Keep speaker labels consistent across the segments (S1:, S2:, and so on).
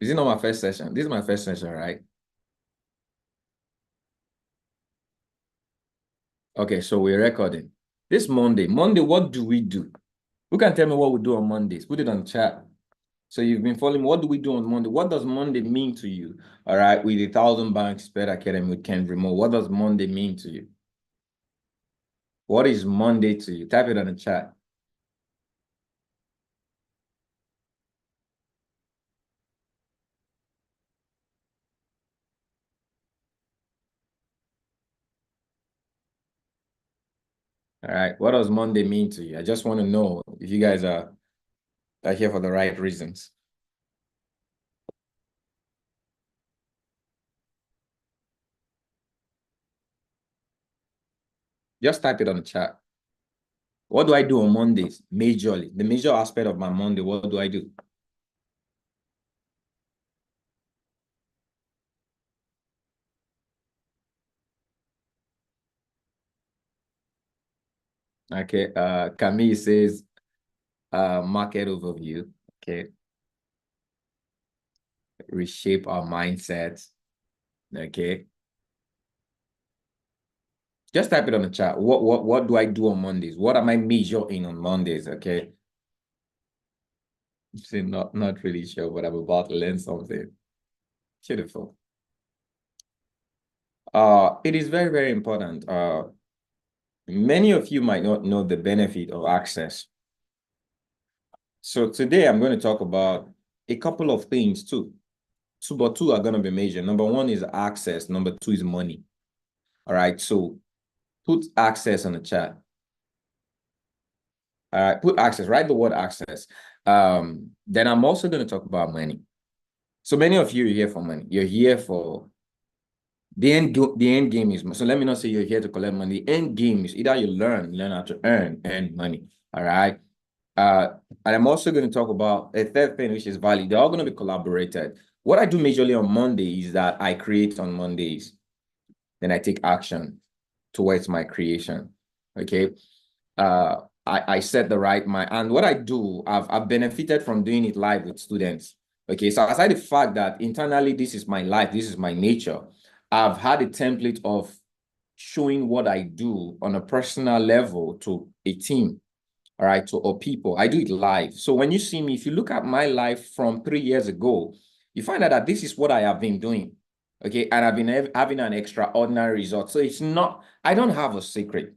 S1: Is it not my first session? This is my first session, right? Okay, so we're recording. This Monday. Monday, what do we do? Who can tell me what we do on Mondays? Put it on the chat. So you've been following. What do we do on Monday? What does Monday mean to you? All right, with 1,000 Banks Sped Academy with Ken Remote. What does Monday mean to you? What is Monday to you? Type it on the chat. All right, what does Monday mean to you? I just want to know if you guys are here for the right reasons. Just type it on the chat. What do I do on Mondays? Majorly, the major aspect of my Monday, what do I do? Okay, Camille says market overview. Okay. Reshape our mindsets. Okay. Just type it on the chat. What do I do on Mondays? What am I measuring on Mondays? Okay. See, not really sure, but I'm about to learn something. Beautiful. It is very, very important. Many of you might not know the benefit of access. So today I'm going to talk about a couple of things too. But two are going to be major. Number one is access. Number two is money. All right. So put access on the chat. All right. Put access. Write the word access. Then I'm also going to talk about money. So many of you are here for money. You're here for the end game is, so let me not say you're here to collect money. The end game is either you learn how to earn money. All right. And I'm also going to talk about a third thing, which is value. They're all going to be collaborated. What I do majorly on Monday is that I create on Mondays. Then I take action towards my creation. Okay. I set the right mind. And what I do, I've benefited from doing it live with students. Okay. So aside the fact that internally, this is my life, this is my nature, I've had a template of showing what I do on a personal level to a team. All right, to all people. I do it live. So when you see me, if you look at my life from 3 years ago, you find out that this is what I have been doing. Okay, and I've been having an extraordinary result. So it's not, I don't have a secret.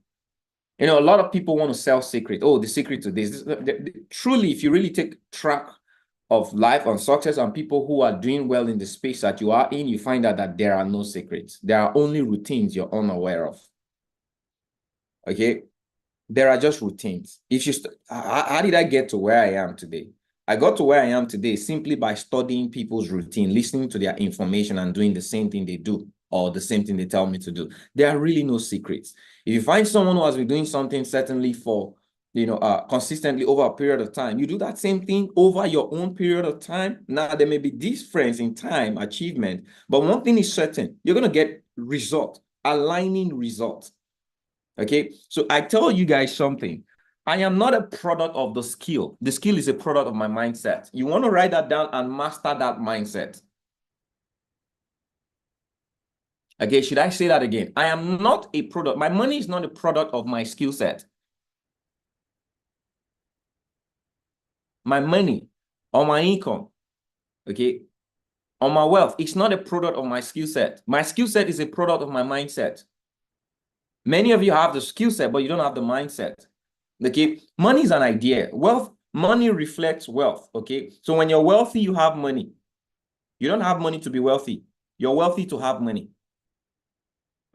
S1: You know, a lot of people want to sell secret. Oh, the secret to this. Truly, if you really take track of life and success and people who are doing well in the space that you are in, you find out that there are no secrets. There are only routines you're unaware of. Okay, there are just routines. If you, how did I get to where I am today? I got to where I am today simply by studying people's routine, listening to their information and doing the same thing they do or the same thing they tell me to do. There are really no secrets. If you find someone who has been doing something certainly for, consistently over a period of time, you do that same thing over your own period of time. Now, there may be difference in time, achievement, but one thing is certain, you're going to get result, aligning results. Okay, so I tell you guys something. I am not a product of the skill. The skill is a product of my mindset. You want to write that down and master that mindset. Okay, should I say that again? I am not a product. My money is not a product of my skill set. My money or my income, okay, or my wealth, it's not a product of my skill set. My skill set is a product of my mindset. Many of you have the skill set, but you don't have the mindset. Okay, money is an idea. Money reflects wealth. Okay, so when you're wealthy, you have money. You don't have money to be wealthy. You're wealthy to have money.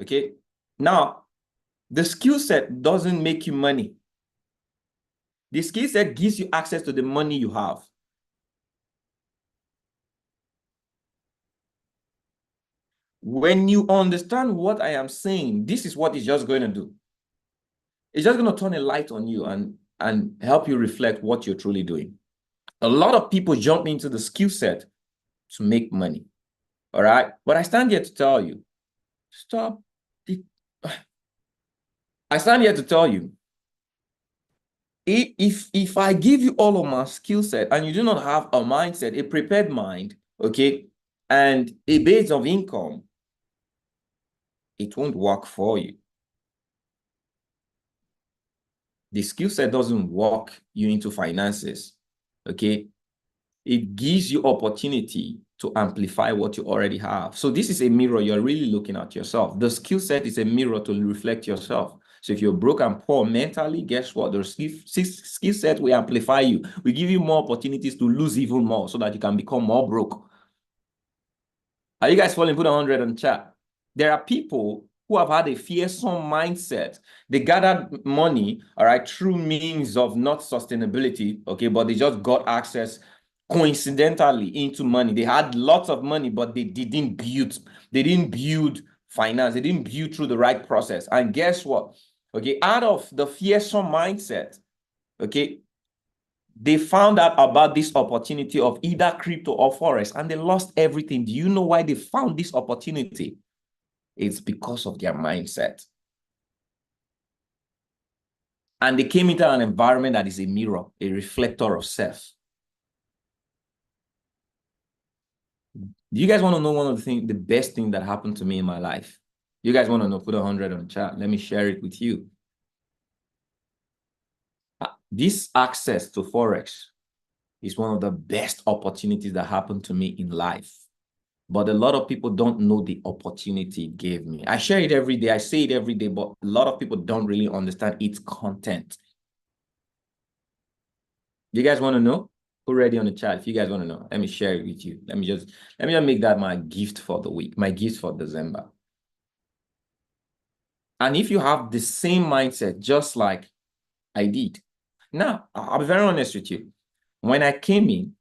S1: Okay, now the skill set doesn't make you money. The skill set gives you access to the money you have. When you understand what I am saying, this is what it's just going to do. It's just going to turn a light on you and help you reflect what you're truly doing. A lot of people jump into the skill set to make money. All right. But I stand here to tell you, stop. I stand here to tell you, if I give you all of my skill set and you do not have a mindset, a prepared mind, okay, and a base of income, it won't work for you. The skill set doesn't walk you into finances, okay? It gives you opportunity to amplify what you already have. So this is a mirror. You're really looking at yourself. The skill set is a mirror to reflect yourself. So if you're broke and poor mentally, guess what? The skill set will amplify you. We give you more opportunities to lose even more so that you can become more broke. Are you guys following? Put 100 on chat. There are people who have had a fearsome mindset. They gathered money, all right, through means of not sustainability, okay, but they just got access coincidentally into money. They had lots of money, but they didn't build finance. They didn't build through the right process. And guess what? Okay, out of the fearsome mindset, okay, they found out about this opportunity of either crypto or forex, and they lost everything. Do you know why they found this opportunity? It's because of their mindset. And they came into an environment that is a mirror, a reflector of self. Do you guys want to know one of the best thing that happened to me in my life? You guys want to know? Put 100 on the chat. Let me share it with you. This access to forex is one of the best opportunities that happened to me in life. But a lot of people don't know the opportunity it gave me. I share it every day. I say it every day, but a lot of people don't really understand its content. You guys want to know? Put ready on the chat if you guys want to know. Let me share it with you. Let me just make that my gift for the week, my gift for December. And if you have the same mindset, just like I did. Now, I'll be very honest with you. When I came in,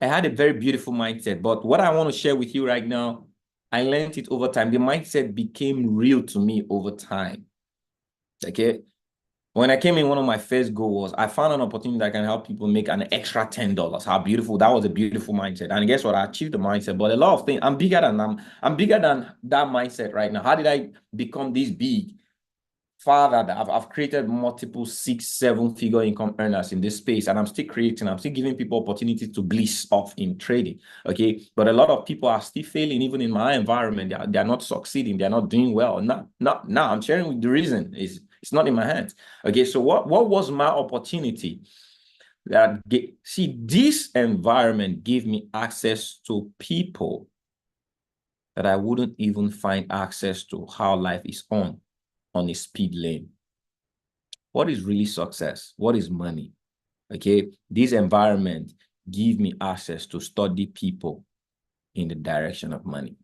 S1: I had a very beautiful mindset, but what I want to share with you right now, I learned it over time. The mindset became real to me over time. Okay. When I came in, one of my first goals was I found an opportunity that can help people make an extra $10. How beautiful. That was a beautiful mindset. And guess what? I achieved the mindset. But a lot of things, I'm bigger than that mindset right now. How did I become this big? Father, I've created multiple 6-7 figure income earners in this space, and I'm still creating. I'm still giving people opportunities to bliss off in trading. Okay, but a lot of people are still failing, even in my environment. They're not succeeding. They're not doing well. Now I'm sharing with the reason is it's not in my hands. Okay, so what was my opportunity? See, this environment gave me access to people that I wouldn't even find access to how life is on a speed lane. What is really success? What is money? Okay, this environment give me access to study people in the direction of money.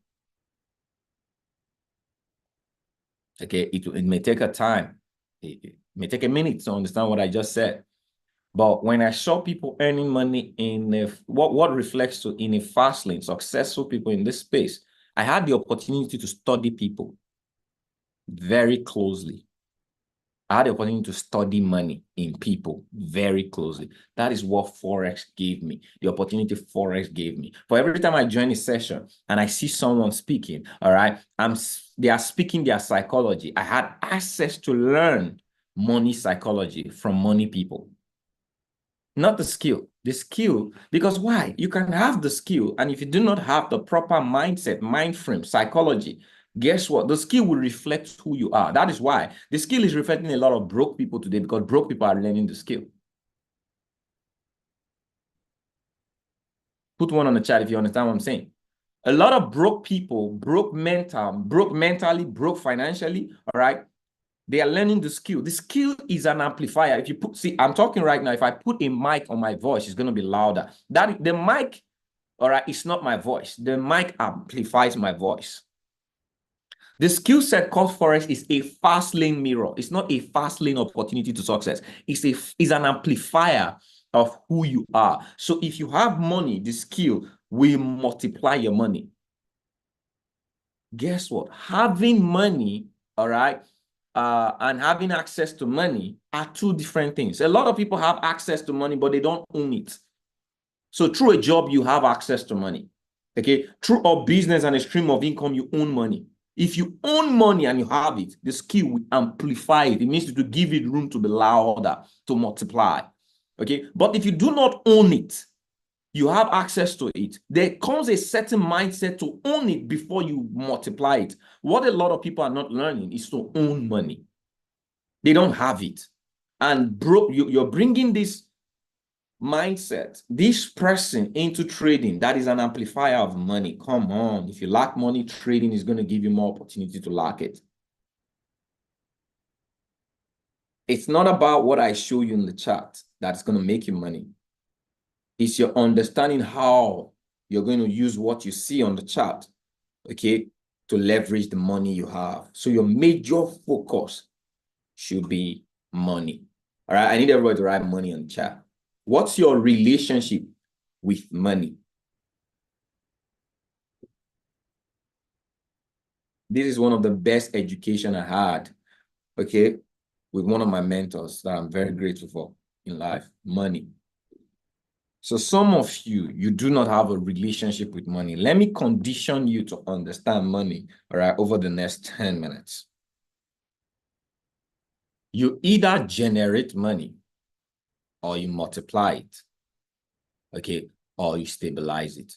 S1: Okay, it may take a time. It may take a minute to understand what I just said. But when I saw people earning money in what reflects to in a fast lane, successful people in this space, I had the opportunity to study people very closely. I had the opportunity to study money in people very closely. That is what Forex gave me, the opportunity Forex gave me. For every time I join a session and I see someone speaking, all right, they are speaking their psychology. I had access to learn money psychology from money people. Not the skill, because why? You can have the skill, and if you do not have the proper mindset, mind frame, psychology, guess what? The skill will reflect who you are. That is why the skill is reflecting a lot of broke people today, because broke people are learning the skill. Put one on the chat if you understand what I'm saying. A lot of broke people, broke mentally, broke financially, all right? They are learning the skill. The skill is an amplifier. If you see, I'm talking right now. If I put a mic on my voice, it's going to be louder. The mic, all right, it's not my voice. The mic amplifies my voice. The skill set called Forex is a fast lane mirror. It's not a fast lane opportunity to success. It's an amplifier of who you are. So if you have money, the skill will multiply your money. Guess what? Having money, all right, and having access to money are two different things. A lot of people have access to money, but they don't own it. So through a job, you have access to money. Okay, through a business and a stream of income, you own money. If you own money and you have it, the skill will amplify it. It means to give it room to be louder, to multiply. Okay, but if you do not own it, You have access to it. There comes a certain mindset to own it before you multiply it. What a lot of people are not learning is to own money. They don't have it. And bro, you're bringing this mindset, this person into trading. That is an amplifier of money. Come on. If you lack money, trading is going to give you more opportunity to lack it. It's not about what I show you in the chart that's going to make you money. It's your understanding how you're going to use what you see on the chart, okay, to leverage the money you have. So your major focus should be money. All right, I need everybody to write money on the chat. What's your relationship with money? This is one of the best education I had, okay, with one of my mentors that I'm very grateful for in life, money. So some of you, you do not have a relationship with money. Let me condition you to understand money, all right, over the next 10 minutes. You either generate money or you multiply it, okay, or you stabilize it.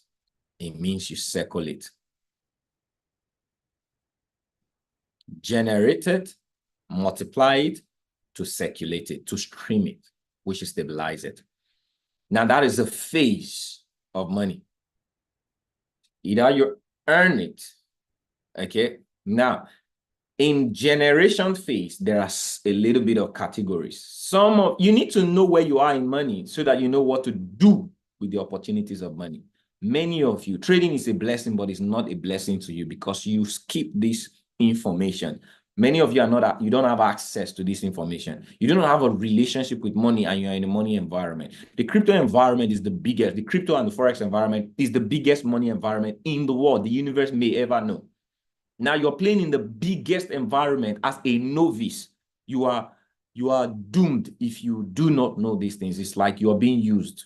S1: It means you circulate. Generate it, multiply it, to circulate it, to stream it, which is stabilize it. Now, that is a phase of money. Either you earn it, okay? Now, in generation phase, there are a little bit of categories. You need to know where you are in money so that you know what to do with the opportunities of money. Many of you, trading is a blessing, but it's not a blessing to you because you skip this information. Many of you you don't have access to this information. You don't have a relationship with money and you're in a money environment. The crypto environment is the biggest. The crypto and the Forex environment is the biggest money environment in the world the universe may ever know. Now you're playing in the biggest environment as a novice. You are doomed if you do not know these things. It's like you're being used.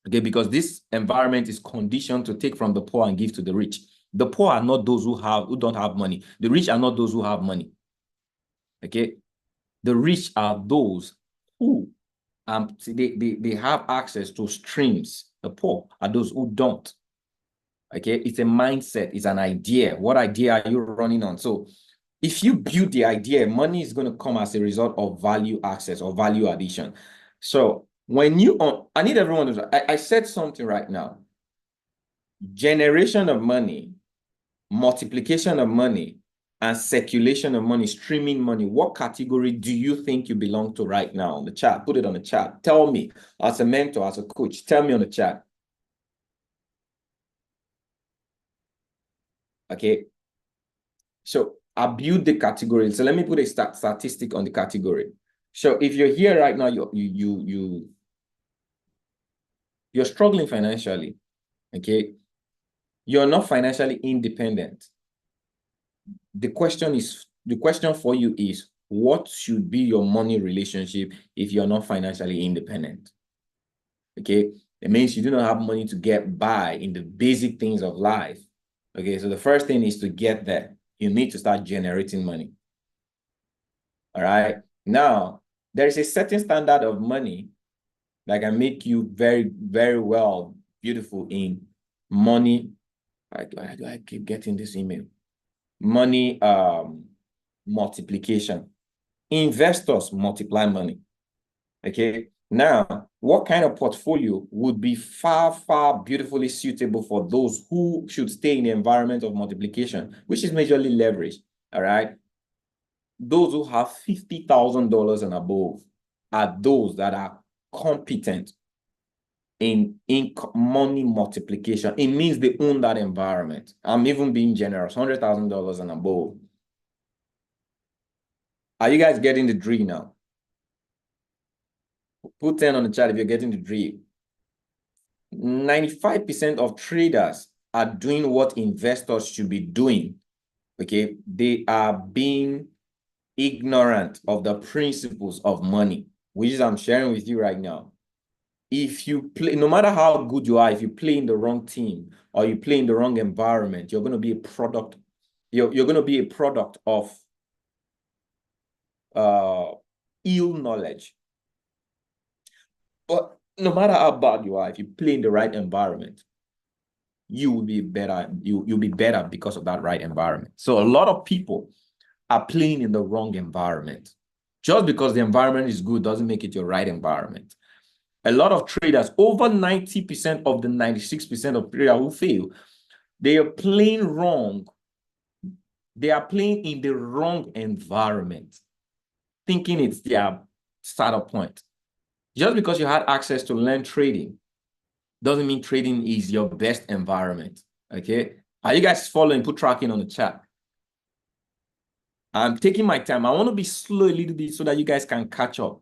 S1: Okay, because this environment is conditioned to take from the poor and give to the rich. The poor are not those who don't have money. The rich are not those who have money. Okay, the rich are those who they have access to streams. The poor are those who don't. Okay, it's a mindset, it's an idea. What idea are you running on? So if you build the idea, money is going to come as a result of value access or value addition. So when I need everyone to, I said something right now. Generation of money, multiplication of money, and circulation of money, streaming money. What category do you think you belong to right now on the chat? Put it on the chat. Tell me, as a mentor, as a coach, tell me on the chat. Okay. So I build the category. So let me put a statistic on the category. So if you're here right now, you're struggling financially, okay? You're not financially independent. The question for you is, what should be your money relationship if you're not financially independent? Okay, it means you do not have money to get by in the basic things of life. Okay, so the first thing is to get there. You need to start generating money. All right. Now, there is a certain standard of money that can make you very, very well, beautiful in money. Why do I keep getting this email? Money multiplication. Investors multiply money. Okay. Now, what kind of portfolio would be far, far beautifully suitable for those who should stay in the environment of multiplication, which is majorly leverage? All right. Those who have $50,000 and above are those that are competent in money multiplication. It means they own that environment. I'm even being generous, $100,000 and above. Are you guys getting the drill now? Put 10 on the chat if you're getting the drill. 95% of traders are doing what investors should be doing. Okay, they are being ignorant of the principles of money, which is I'm sharing with you right now. If you play, no matter how good you are, if you play in the wrong team or you play in the wrong environment, you're going to be a product. You're going to be a product of ill knowledge. But No matter how bad you are, if you play in the right environment, you will be better. You'll be better because of that right environment. So a lot of people are playing in the wrong environment. Just because the environment is good doesn't make it your right environment. A lot of traders, over 90% of the 96% of traders who fail, they are playing wrong. They are playing in the wrong environment, thinking it's their startup point. Just because you had access to learn trading doesn't mean trading is your best environment. Okay. Are you guys following? Put tracking on the chat. I'm taking my time. I want to be slow a little bit so that you guys can catch up.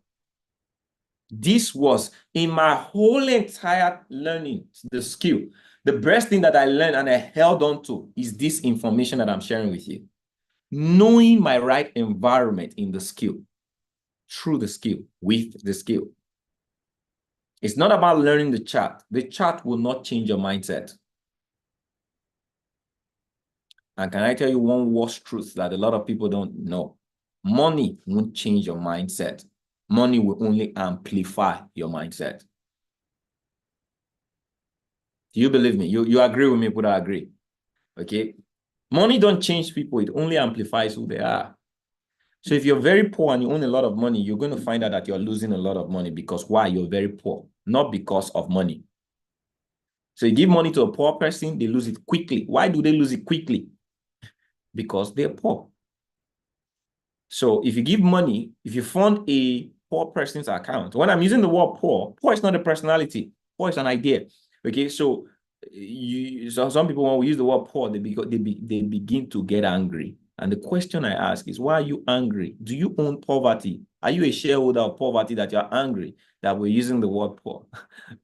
S1: This was in my whole entire learning, the skill. The best thing that I learned and I held on to is this information that I'm sharing with you. Knowing my right environment in the skill, through the skill, with the skill. It's not about learning the chart. The chart will not change your mindset. And can I tell you one worst truth that a lot of people don't know? Money won't change your mindset. Money will only amplify your mindset. Do you believe me? You agree with me, but I agree. Okay. Money don't change people. It only amplifies who they are. So if you're very poor and you own a lot of money, you're going to find out that you're losing a lot of money because why? You're very poor, not because of money. So you give money to a poor person, they lose it quickly. Why do they lose it quickly? Because they're poor. So if you give money, if you fund a poor person's account, when I'm using the word poor, poor is not a personality. Poor is an idea. Okay, so some people, when we use the word poor, they begin to get angry. And the question I ask is, why are you angry? Do you own poverty? Are you a shareholder of poverty that you're angry that we're using the word poor?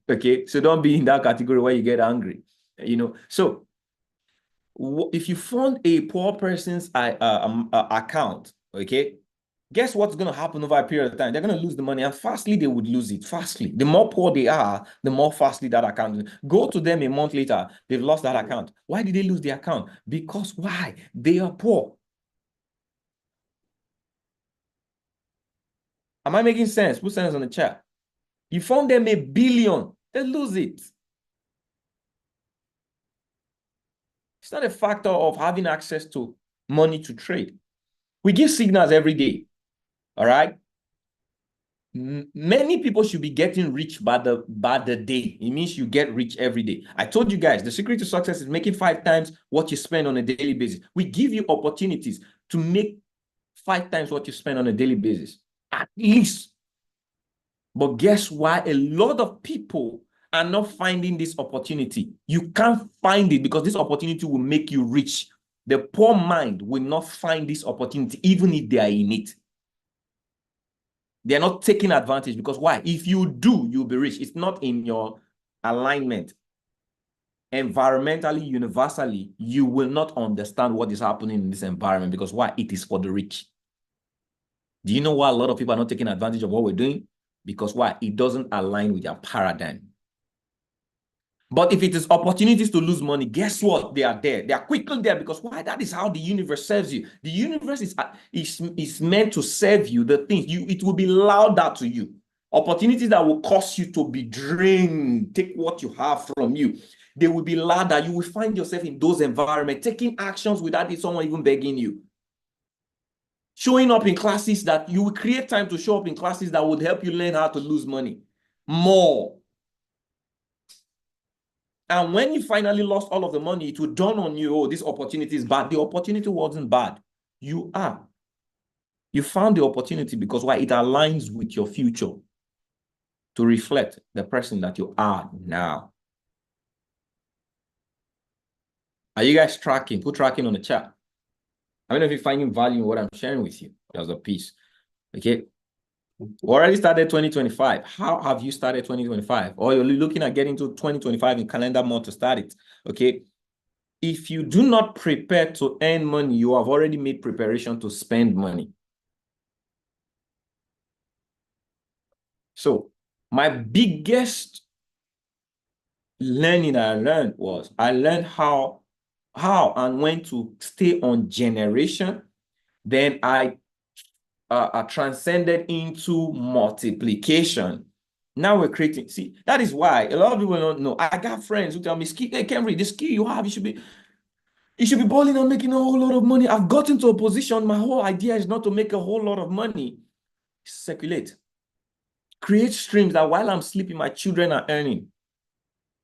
S1: Okay, so don't be in that category where you get angry. So if you fund a poor person's account, okay, guess what's going to happen over a period of time? They're going to lose the money, and fastly they would lose it. Fastly. The more poor they are, the more fastly that account. Go to them a month later, they've lost that account. Why did they lose the account? Because why? They are poor. Am I making sense? Put sense on the chat. You fund them 1 billion, they lose it. It's not a factor of having access to money to trade. We give signals every day. All right. Many people should be getting rich by the day. It means you get rich every day. I told you guys, the secret to success is making 5 times what you spend on a daily basis. We give you opportunities to make 5 times what you spend on a daily basis, at least. But guess why? A lot of people are not finding this opportunity. You can't find it because this opportunity will make you rich. The poor mind will not find this opportunity, even if they are in it. They're not taking advantage because why? If you do, you'll be rich. It's not in your alignment. Environmentally, universally, you will not understand what is happening in this environment because why? It is for the rich. Do you know why a lot of people are not taking advantage of what we're doing? Because why? It doesn't align with their paradigm. But if it is opportunities to lose money, guess what? They are there. They are quickly there because why? That is how the universe serves you. The universe is meant to serve you the things. It will be louder to you. Opportunities that will cause you to be drained, take what you have from you. They will be louder. You will find yourself in those environments, taking actions without someone even begging you. Showing up in classes that you will create time to show up in classes that would help you learn how to lose money more. And when you finally lost all of the money, it will dawn on you, oh, this opportunity is bad. The opportunity wasn't bad. You found the opportunity because why? It aligns with your future to reflect the person that you are now. Are you guys tracking? Put tracking on the chat. I don't know if you're finding value in what I'm sharing with you as a piece. Okay. We already started 2025. How have you started 2025? Or you're looking at getting to 2025 in calendar month to start it. Okay. If you do not prepare to earn money, you have already made preparation to spend money. So my biggest learning I learned was I learned how and when to stay on generation. Then I transcended into multiplication. Now we're creating. See, that is why a lot of people don't know. I got friends who tell me, hey, Kenry, the skill you have, you should be balling and making a whole lot of money. I've gotten to a position. My whole idea is not to make a whole lot of money. Circulate. Create streams that while I'm sleeping, my children are earning.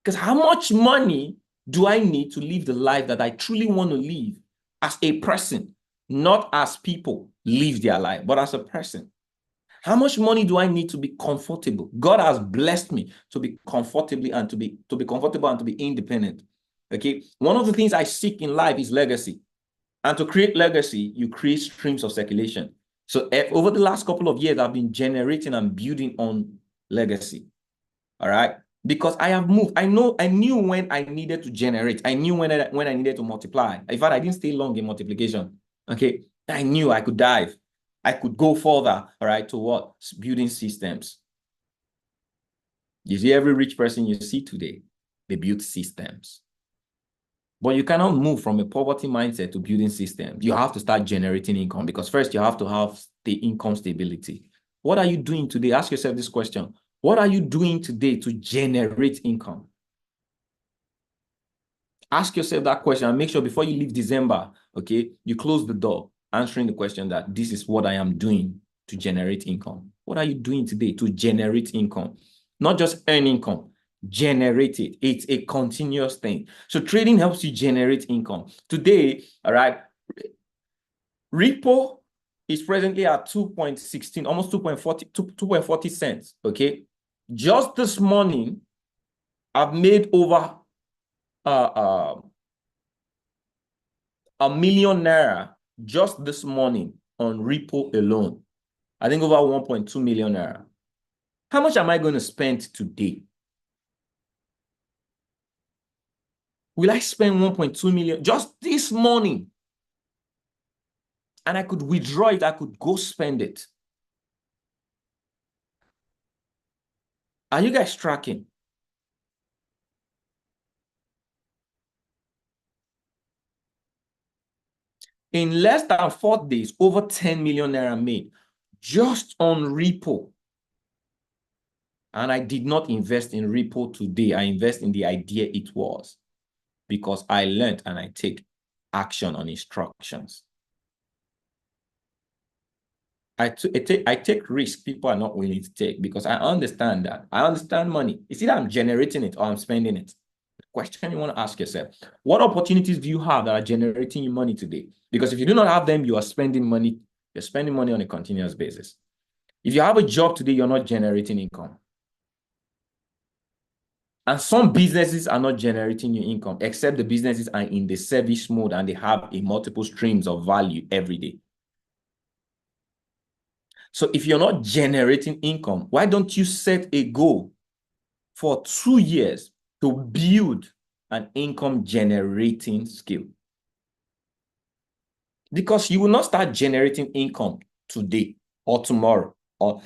S1: Because how much money do I need to live the life that I truly want to live as a person, not as people live their life, but as a person? How much money do I need to be comfortable? God has blessed me to be comfortably and to be comfortable and to be independent. Okay. One of the things I seek in life is legacy. And to create legacy, you create streams of circulation. So over the last couple of years, I've been generating and building on legacy. All right. Because I have moved. I knew when I needed to generate. I knew when I needed to multiply. In fact, I didn't stay long in multiplication. Okay. I knew I could dive. I could go further, all right, to what? Building systems. You see, every rich person you see today, they build systems. But you cannot move from a poverty mindset to building systems. You have to start generating income, because first you have to have the income stability. What are you doing today? Ask yourself this question. What are you doing today to generate income? Ask yourself that question and make sure before you leave December, okay, you close the door answering the question that this is what I am doing to generate income. What are you doing today to generate income? Not just earn income, generate it. It's a continuous thing. So trading helps you generate income. Today, all right, Ripple is presently at 2.16, almost 2.40 cents, okay? Just this morning, I've made over ₦1 million just this morning on Ripple alone. I think over 1.2 million naira. How much am I going to spend today? Will I spend 1.2 million just this morning? And I could withdraw it. I could go spend it. Are you guys tracking? In less than 4 days, over 10 million naira made just on Ripple. And I did not invest in Ripple today. I invest in the idea it was, because I learned and I take action on instructions. I take risks people are not willing to take, because I understand that. I understand money. It's either I'm generating it or I'm spending it. The question you want to ask yourself, what opportunities do you have that are generating you money today? Because if you do not have them, you are spending money. You're spending money on a continuous basis. If you have a job today, you're not generating income. And some businesses are not generating you income, except the businesses are in the service mode and they have a multiple streams of value every day. So if you're not generating income, why don't you set a goal for 2 years to build an income generating skill? Because you will not start generating income today or tomorrow. Or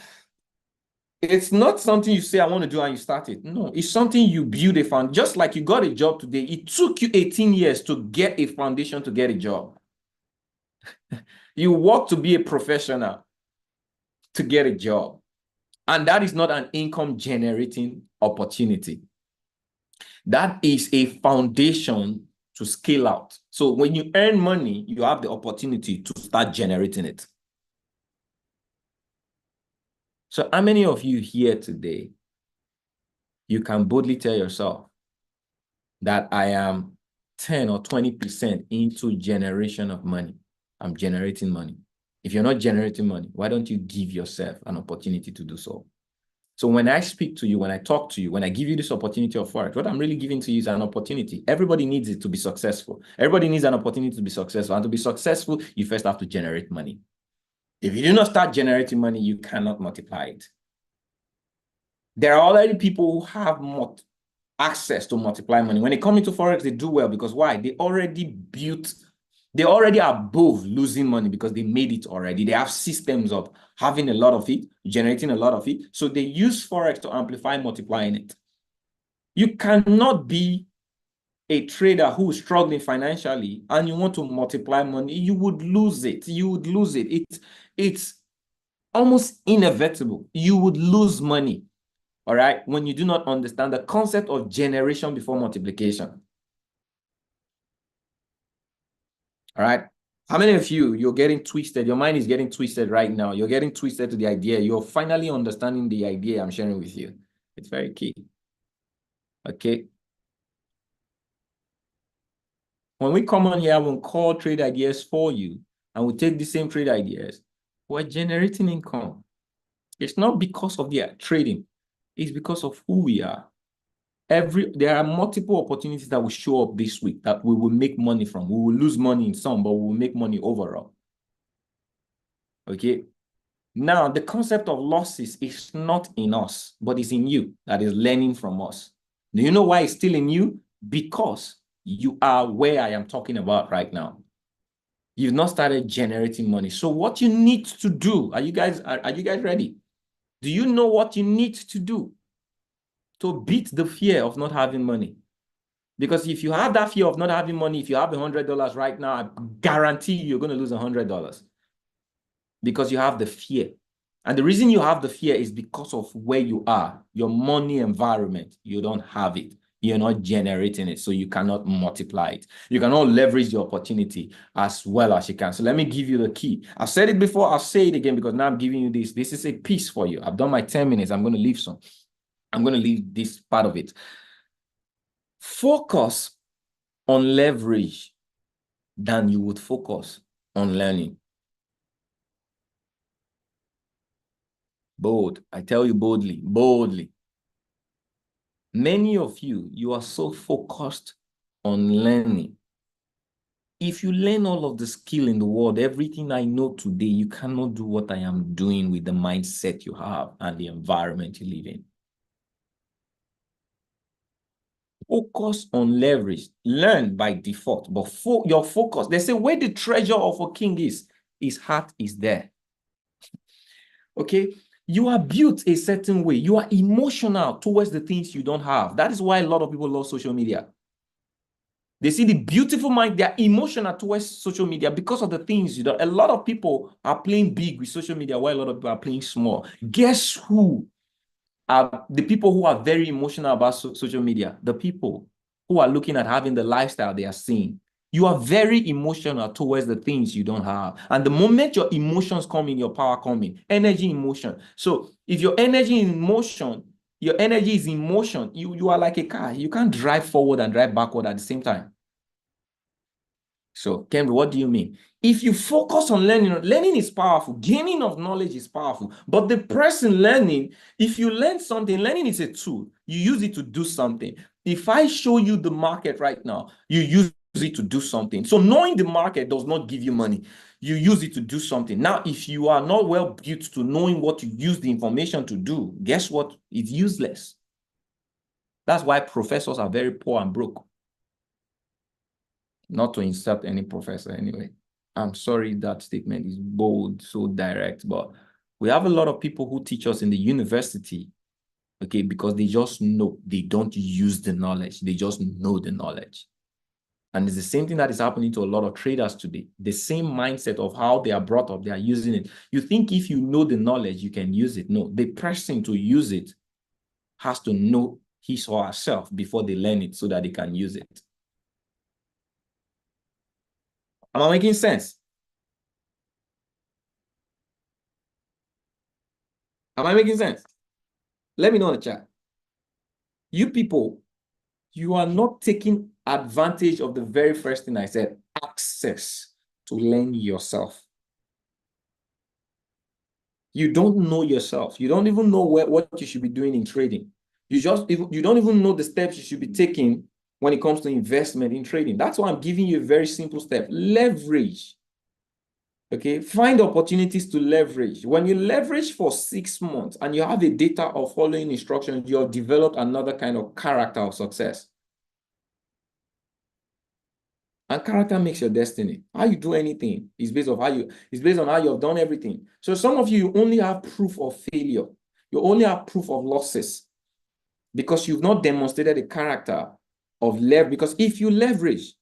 S1: it's not something you say, I want to do, and you start it. No, it's something you build a foundation. Just like you got a job today, it took you 18 years to get a foundation to get a job. You work to be a professional to get a job. And that is not an income generating opportunity. That is a foundation to scale out. So when you earn money, you have the opportunity to start generating it. So how many of you here today, you can boldly tell yourself that I am 10 or 20% into generation of money? I'm generating money. If you're not generating money, why don't you give yourself an opportunity to do so? So when I speak to you, when I talk to you, when I give you this opportunity of Forex, what I'm really giving to you is an opportunity. Everybody needs it to be successful. Everybody needs an opportunity to be successful. And to be successful, you first have to generate money. If you do not start generating money, you cannot multiply it. There are already people who have access to multiply money. When they come into Forex, they do well because why? They already are above losing money because they made it already. They have systems of having a lot of it, generating a lot of it. So they use Forex to amplify multiplying it. You cannot be a trader who is struggling financially and you want to multiply money. You would lose it. You would lose it. It's almost inevitable. You would lose money. All right. When you do not understand the concept of generation before multiplication. All right. How many of you're getting twisted? Your mind is getting twisted right now. You're getting twisted to the idea. You're finally understanding the idea I'm sharing with you. It's very key. Okay. When we come on here, we'll call trade ideas for you, and we'll take the same trade ideas. We're generating income. It's not because of the trading. It's because of who we are. There are multiple opportunities that will show up this week that we will make money from. We will lose money in some, but we will make money overall. Okay. Now, the concept of losses is not in us, but it's in you that is learning from us. Do you know why it's still in you? Because you are where I am talking about right now. You've not started generating money. So what you need to do, are you guys ready? Do you know what you need to do to beat the fear of not having money? Because if you have that fear of not having money, if you have $100 right now, I guarantee you're going to lose $100 because you have the fear. And the reason you have the fear is because of where you are, your money environment. You don't have it. You're not generating it, so you cannot multiply it. You cannot leverage the opportunity as well as you can. So let me give you the key. I've said it before. I'll say it again because now I'm giving you this. This is a piece for you. I've done my 10 minutes. I'm going to leave some. I'm going to leave this part of it. Focus on leverage than you would focus on learning. Bold. I tell you boldly, boldly. Many of you are so focused on learning. If you learn all of the skill in the world, everything I know today, you cannot do what I am doing with the mindset you have and the environment you live in. Focus on leverage. Learn by default, but your focus, they say where the treasure of a king is, his heart is there. Okay? You are built a certain way. You are emotional towards the things you don't have. That is why a lot of people love social media. They see the beautiful mind. They're emotional towards social media because of the things you don't. A lot of people are playing big with social media while a lot of people are playing small. Guess who are the people who are very emotional about social media? The people who are looking at having the lifestyle they are seeing. You are very emotional towards the things you don't have. And the moment your emotions come in, your power come in. Energy in motion. So if your energy in motion, your energy is in motion, you are like a car. You can't drive forward and drive backward at the same time. So, Kendra, what do you mean? If you focus on learning, learning is powerful. Gaining of knowledge is powerful. But the person learning, if you learn something, learning is a tool. You use it to do something. If I show you the market right now, you use it to do something. So knowing the market does not give you money. You use it to do something. Now, if you are not well built to knowing what you use the information to do, guess what? It's useless. That's why professors are very poor and broke. Not to insult any professor anyway. I'm sorry that statement is bold, so direct, but we have a lot of people who teach us in the university, okay, because they just know, they don't use the knowledge. They just know the knowledge. And it's the same thing that is happening to a lot of traders today. The same mindset of how they are brought up, they are using it. You think if you know the knowledge, you can use it. No, the person to use it has to know his or herself before they learn it so that they can use it. Am I making sense? Am I making sense? Let me know in the chat. You people, you are not taking advantage of the very first thing I said, access to learn yourself. You don't know yourself. You don't even know what you should be doing in trading. You don't even know the steps you should be taking when it comes to investment in trading. That's why I'm giving you a very simple step. Leverage. Okay, find opportunities to leverage. When you leverage for 6 months and you have a data of following instructions, you have developed another kind of character of success. And character makes your destiny. How you do anything is based on how you have done everything. So some of you only have proof of failure. You only have proof of losses because you've not demonstrated a character of leverage. Because if you leverage,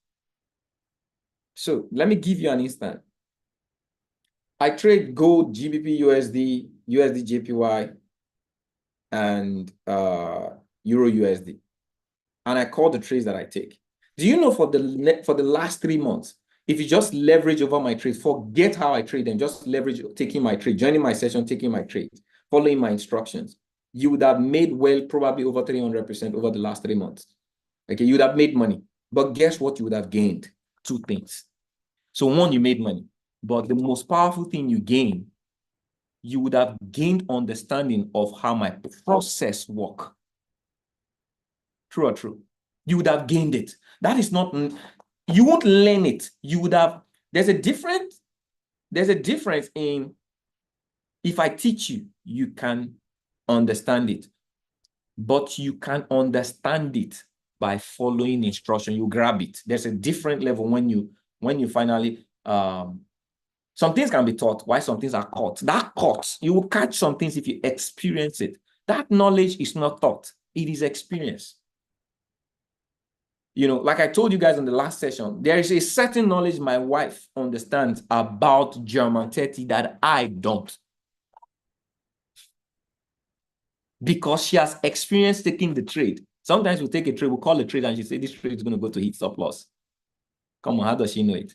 S1: so let me give you an instance. I trade gold, GBP, USD, USD, JPY. and Euro USD, and I call the trades that I take. Do you know for the last 3 months, if you just leverage over my trades, forget how I trade and just leverage taking my trade, joining my session, taking my trade, following my instructions, you would have made well probably over 300% over the last 3 months. Okay, you would have made money. But guess what you would have gained? Two things. So one, you made money. But the most powerful thing you gain, you would have gained understanding of how my process work. True or true? You would have gained it. That is not, you won't learn it. You would have, there's a difference in, if I teach you, you can understand it. But you can understand it by following instruction. You grab it. There's a different level when you finally, some things can be taught, while some things are caught. That caught, you will catch some things if you experience it. That knowledge is not taught. It is experience. You know, like I told you guys in the last session, there is a certain knowledge my wife understands about German 30 that I don't. Because she has experienced taking the trade. Sometimes we take a trade, we call a trade, and she says this trade is going to go to hit stop loss. Come on, how does she know it?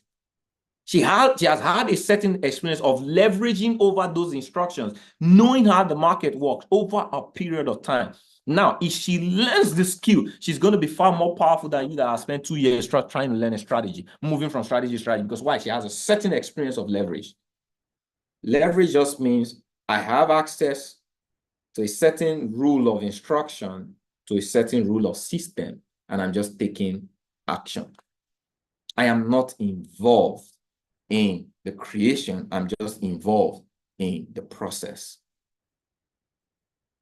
S1: She has had a certain experience of leveraging over those instructions, knowing how the market works over a period of time. Now, if she learns the skill, she's going to be far more powerful than you that have spent 2 years trying to learn a strategy, moving from strategy to strategy. Because why? She has a certain experience of leverage. Leverage just means I have access to a certain rule of instruction, to a certain rule of system, and I'm just taking action. I am not involved in the creation. I'm just involved in the process.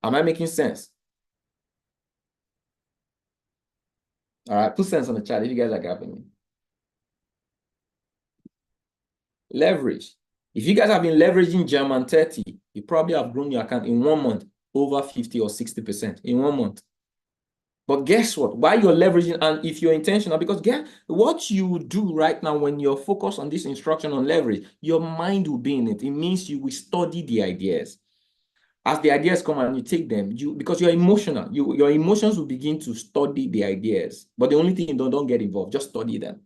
S1: Am I making sense? All right, put sense on the chat if you guys are grabbing me. Leverage. If you guys have been leveraging German 30, you probably have grown your account in 1 month over 50 or 60% in 1 month. But guess what? While you're leveraging, and if you're intentional, because guess what you do right now when you're focused on this instruction on leverage, your mind will be in it. It means you will study the ideas. As the ideas come and you take them, because you're emotional, your emotions will begin to study the ideas. But the only thing, don't get involved, just study them.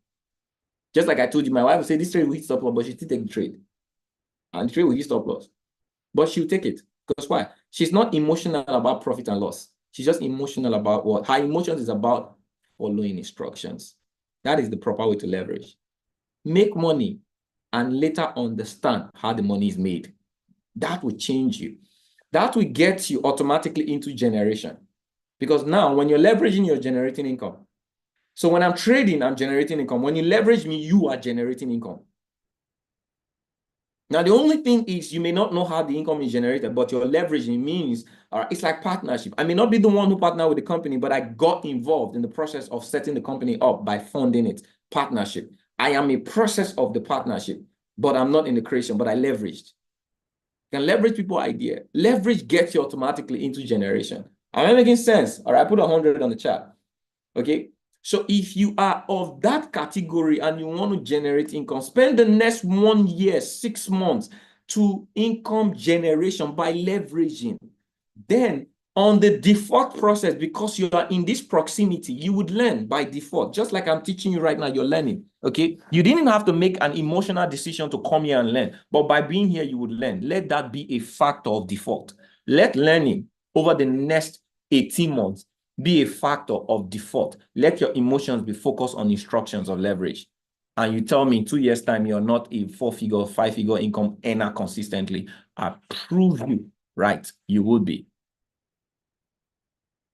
S1: Just like I told you, my wife will say this trade will hit stop loss, but she still take the trade. And the trade will hit stop loss. But she'll take it. Because why? She's not emotional about profit and loss. She's just emotional about what? Her emotions is about following instructions. That is the proper way to leverage. Make money and later understand how the money is made. That will change you. That will get you automatically into generation. Because now when you're leveraging, you're generating income. So when I'm trading, I'm generating income. When you leverage me, you are generating income. Now, the only thing is you may not know how the income is generated, but your leveraging means it's like partnership. I may not be the one who partnered with the company, but I got involved in the process of setting the company up by funding it. Partnership. I am a process of the partnership, but I'm not in the creation, but I leveraged. You can leverage people's idea. Leverage gets you automatically into generation. Am I making sense? All right, I put 100 on the chat. Okay. So if you are of that category and you want to generate income, spend the next 1 year, 6 months to income generation by leveraging. Then on the default process, because you are in this proximity, you would learn by default. Just like I'm teaching you right now, you're learning. Okay. You didn't have to make an emotional decision to come here and learn, but by being here, you would learn. Let that be a factor of default. Let learning over the next 18 months be a factor of default. Let your emotions be focused on instructions of leverage. And you tell me in 2 years' time, you're not a 4-figure, 5-figure income earner consistently. I prove you right. You would be.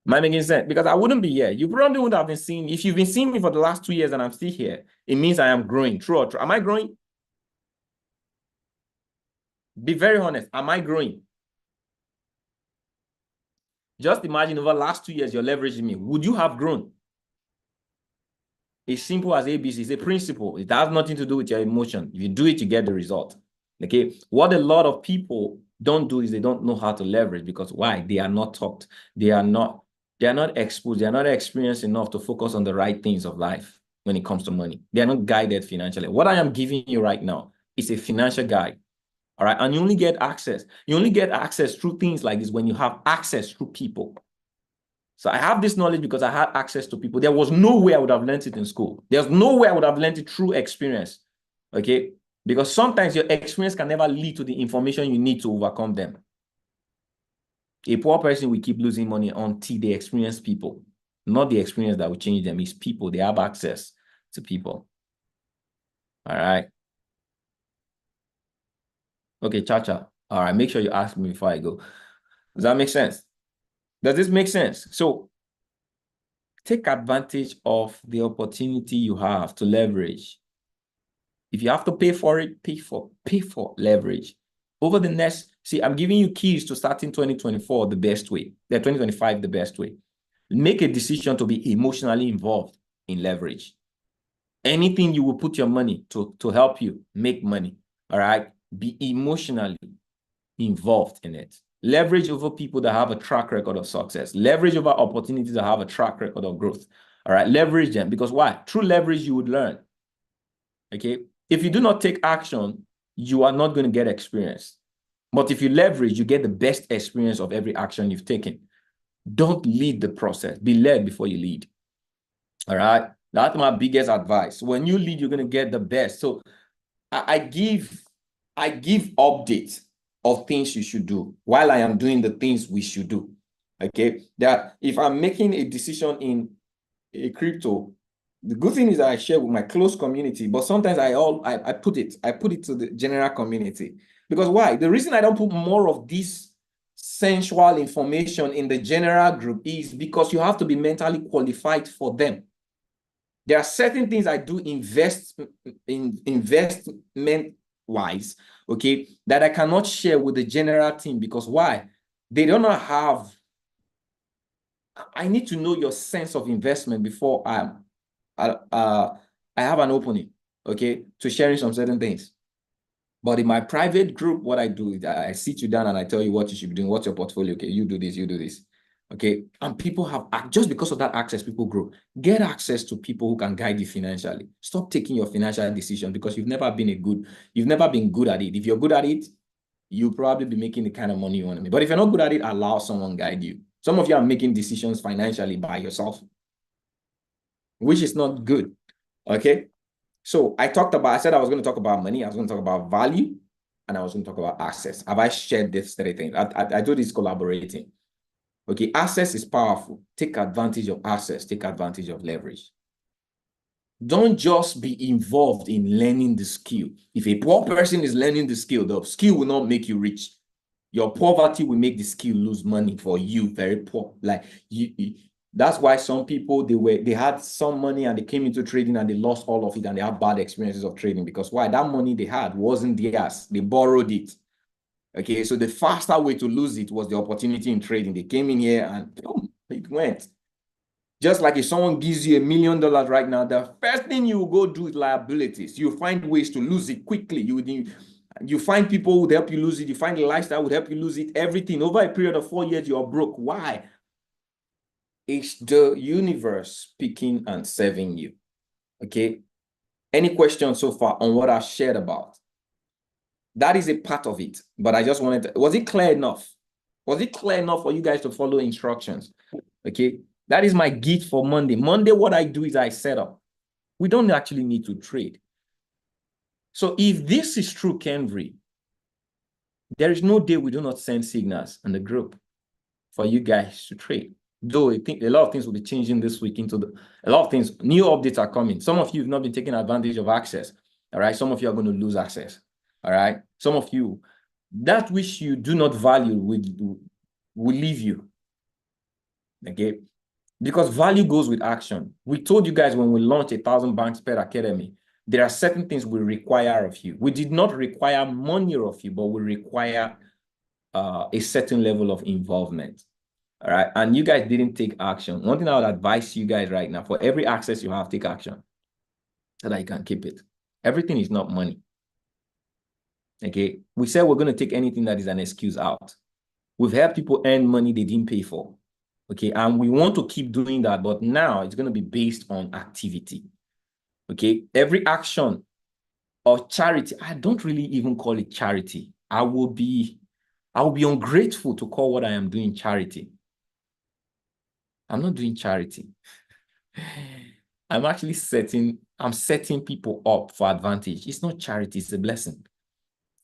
S1: Am I making sense? Because I wouldn't be here. You probably would have been seeing me. If you've been seeing me for the last 2 years and I'm still here, it means I am growing. True or true? Am I growing? Be very honest. Am I growing? Just imagine over the last 2 years, you're leveraging me. Would you have grown? It's simple as ABC. It's a principle. It has nothing to do with your emotion. If you do it, you get the result. Okay. What a lot of people don't do is they don't know how to leverage, because why? They are not taught. They are not exposed. They are not experienced enough to focus on the right things of life when it comes to money. They are not guided financially. What I am giving you right now is a financial guide. All right. And you only get access. You only get access through things like this when you have access through people. So I have this knowledge because I had access to people. There was no way I would have learned it in school. There's no way I would have learned it through experience. Okay. Because sometimes your experience can never lead to the information you need to overcome them. A poor person will keep losing money until they experience people. Not the experience that will change them. It's people. They have access to people. All right. Okay, Chacha. All right. Make sure you ask me before I go. Does that make sense? Does this make sense? So take advantage of the opportunity you have to leverage. If you have to pay for it, pay for leverage. Over the next, see, I'm giving you keys to starting 2024 the best way, 2025 the best way. Make a decision to be emotionally involved in leverage. Anything you will put your money to help you make money, all right? Be emotionally involved in it. Leverage over people that have a track record of success. Leverage over opportunities that have a track record of growth, all right? Leverage them, because why? Through leverage, you would learn, okay? If you do not take action, you are not going to get experience. But if you leverage, you get the best experience of every action you've taken. Don't lead the process. Be led before you lead. All right. That's my biggest advice. When you lead, you're going to get the best. So I give updates of things you should do while I am doing the things we should do. Okay. That if I'm making a decision in a crypto, the good thing is that I share with my close community, but sometimes I put it to the general community. Because why? The reason I don't put more of this sensual information in the general group is because you have to be mentally qualified for them. There are certain things I do investment wise, okay, that I cannot share with the general team because why? They don't have. I need to know your sense of investment before I have an opening, okay, to sharing some certain things. But in my private group, what I do is I sit you down and I tell you what you should be doing, what's your portfolio, okay, you do this, you do this, okay? And people have, just because of that access, people grow. Get access to people who can guide you financially. Stop taking your financial decisions because you've never been good at it. If you're good at it, you'll probably be making the kind of money you want to make. But if you're not good at it, allow someone guide you. Some of you are making decisions financially by yourself, which is not good, okay? So I said I was going to talk about money, I was going to talk about value, and I was going to talk about access. Have I shared these three things? I do this collaborating. Okay, access is powerful. Take advantage of access. Take advantage of leverage. Don't just be involved in learning the skill. If a poor person is learning the skill will not make you rich. Your poverty will make the skill lose money for you, very poor. Like that's why some people, they had some money and they came into trading and they lost all of it and they had bad experiences of trading because why? That money they had wasn't theirs. They borrowed it. Okay, so the faster way to lose it was the opportunity in trading. They came in here and boom, it went. Just like if someone gives you $1 million right now, the first thing you go do is liabilities. You find ways to lose it quickly. You find people who would help you lose it. You find a lifestyle would help you lose it. Everything. Over a period of 4 years, you're broke. Why? It's the universe speaking and serving you. Okay? Any questions so far on what I've shared about? That is a part of it. But I just wanted to, was it clear enough? Was it clear enough for you guys to follow instructions? Okay? That is my gift for Monday. Monday, what I do is I set up. We don't actually need to trade. So if this is true, Kenvry, there is no day we do not send signals in the group for you guys to trade. Though I think a lot of things will be changing this week a lot of things, new updates are coming. Some of you have not been taking advantage of access. All right. Some of you are going to lose access. All right. Some of you, that which you do not value will leave you. Okay. Because value goes with action. We told you guys when we launched 1,000 Banks Per Academy, there are certain things we require of you. We did not require money of you, but we require a certain level of involvement. All right. And you guys didn't take action. One thing I would advise you guys right now, for every access you have, take action so that you can keep it. Everything is not money. Okay. We said we're going to take anything that is an excuse out. We've helped people earn money they didn't pay for. Okay. And we want to keep doing that, but now it's going to be based on activity. Okay. Every action or charity, I don't really even call it charity. I will be ungrateful to call what I am doing charity. I'm not doing charity. I'm actually setting people up for advantage. It's not charity, it's a blessing.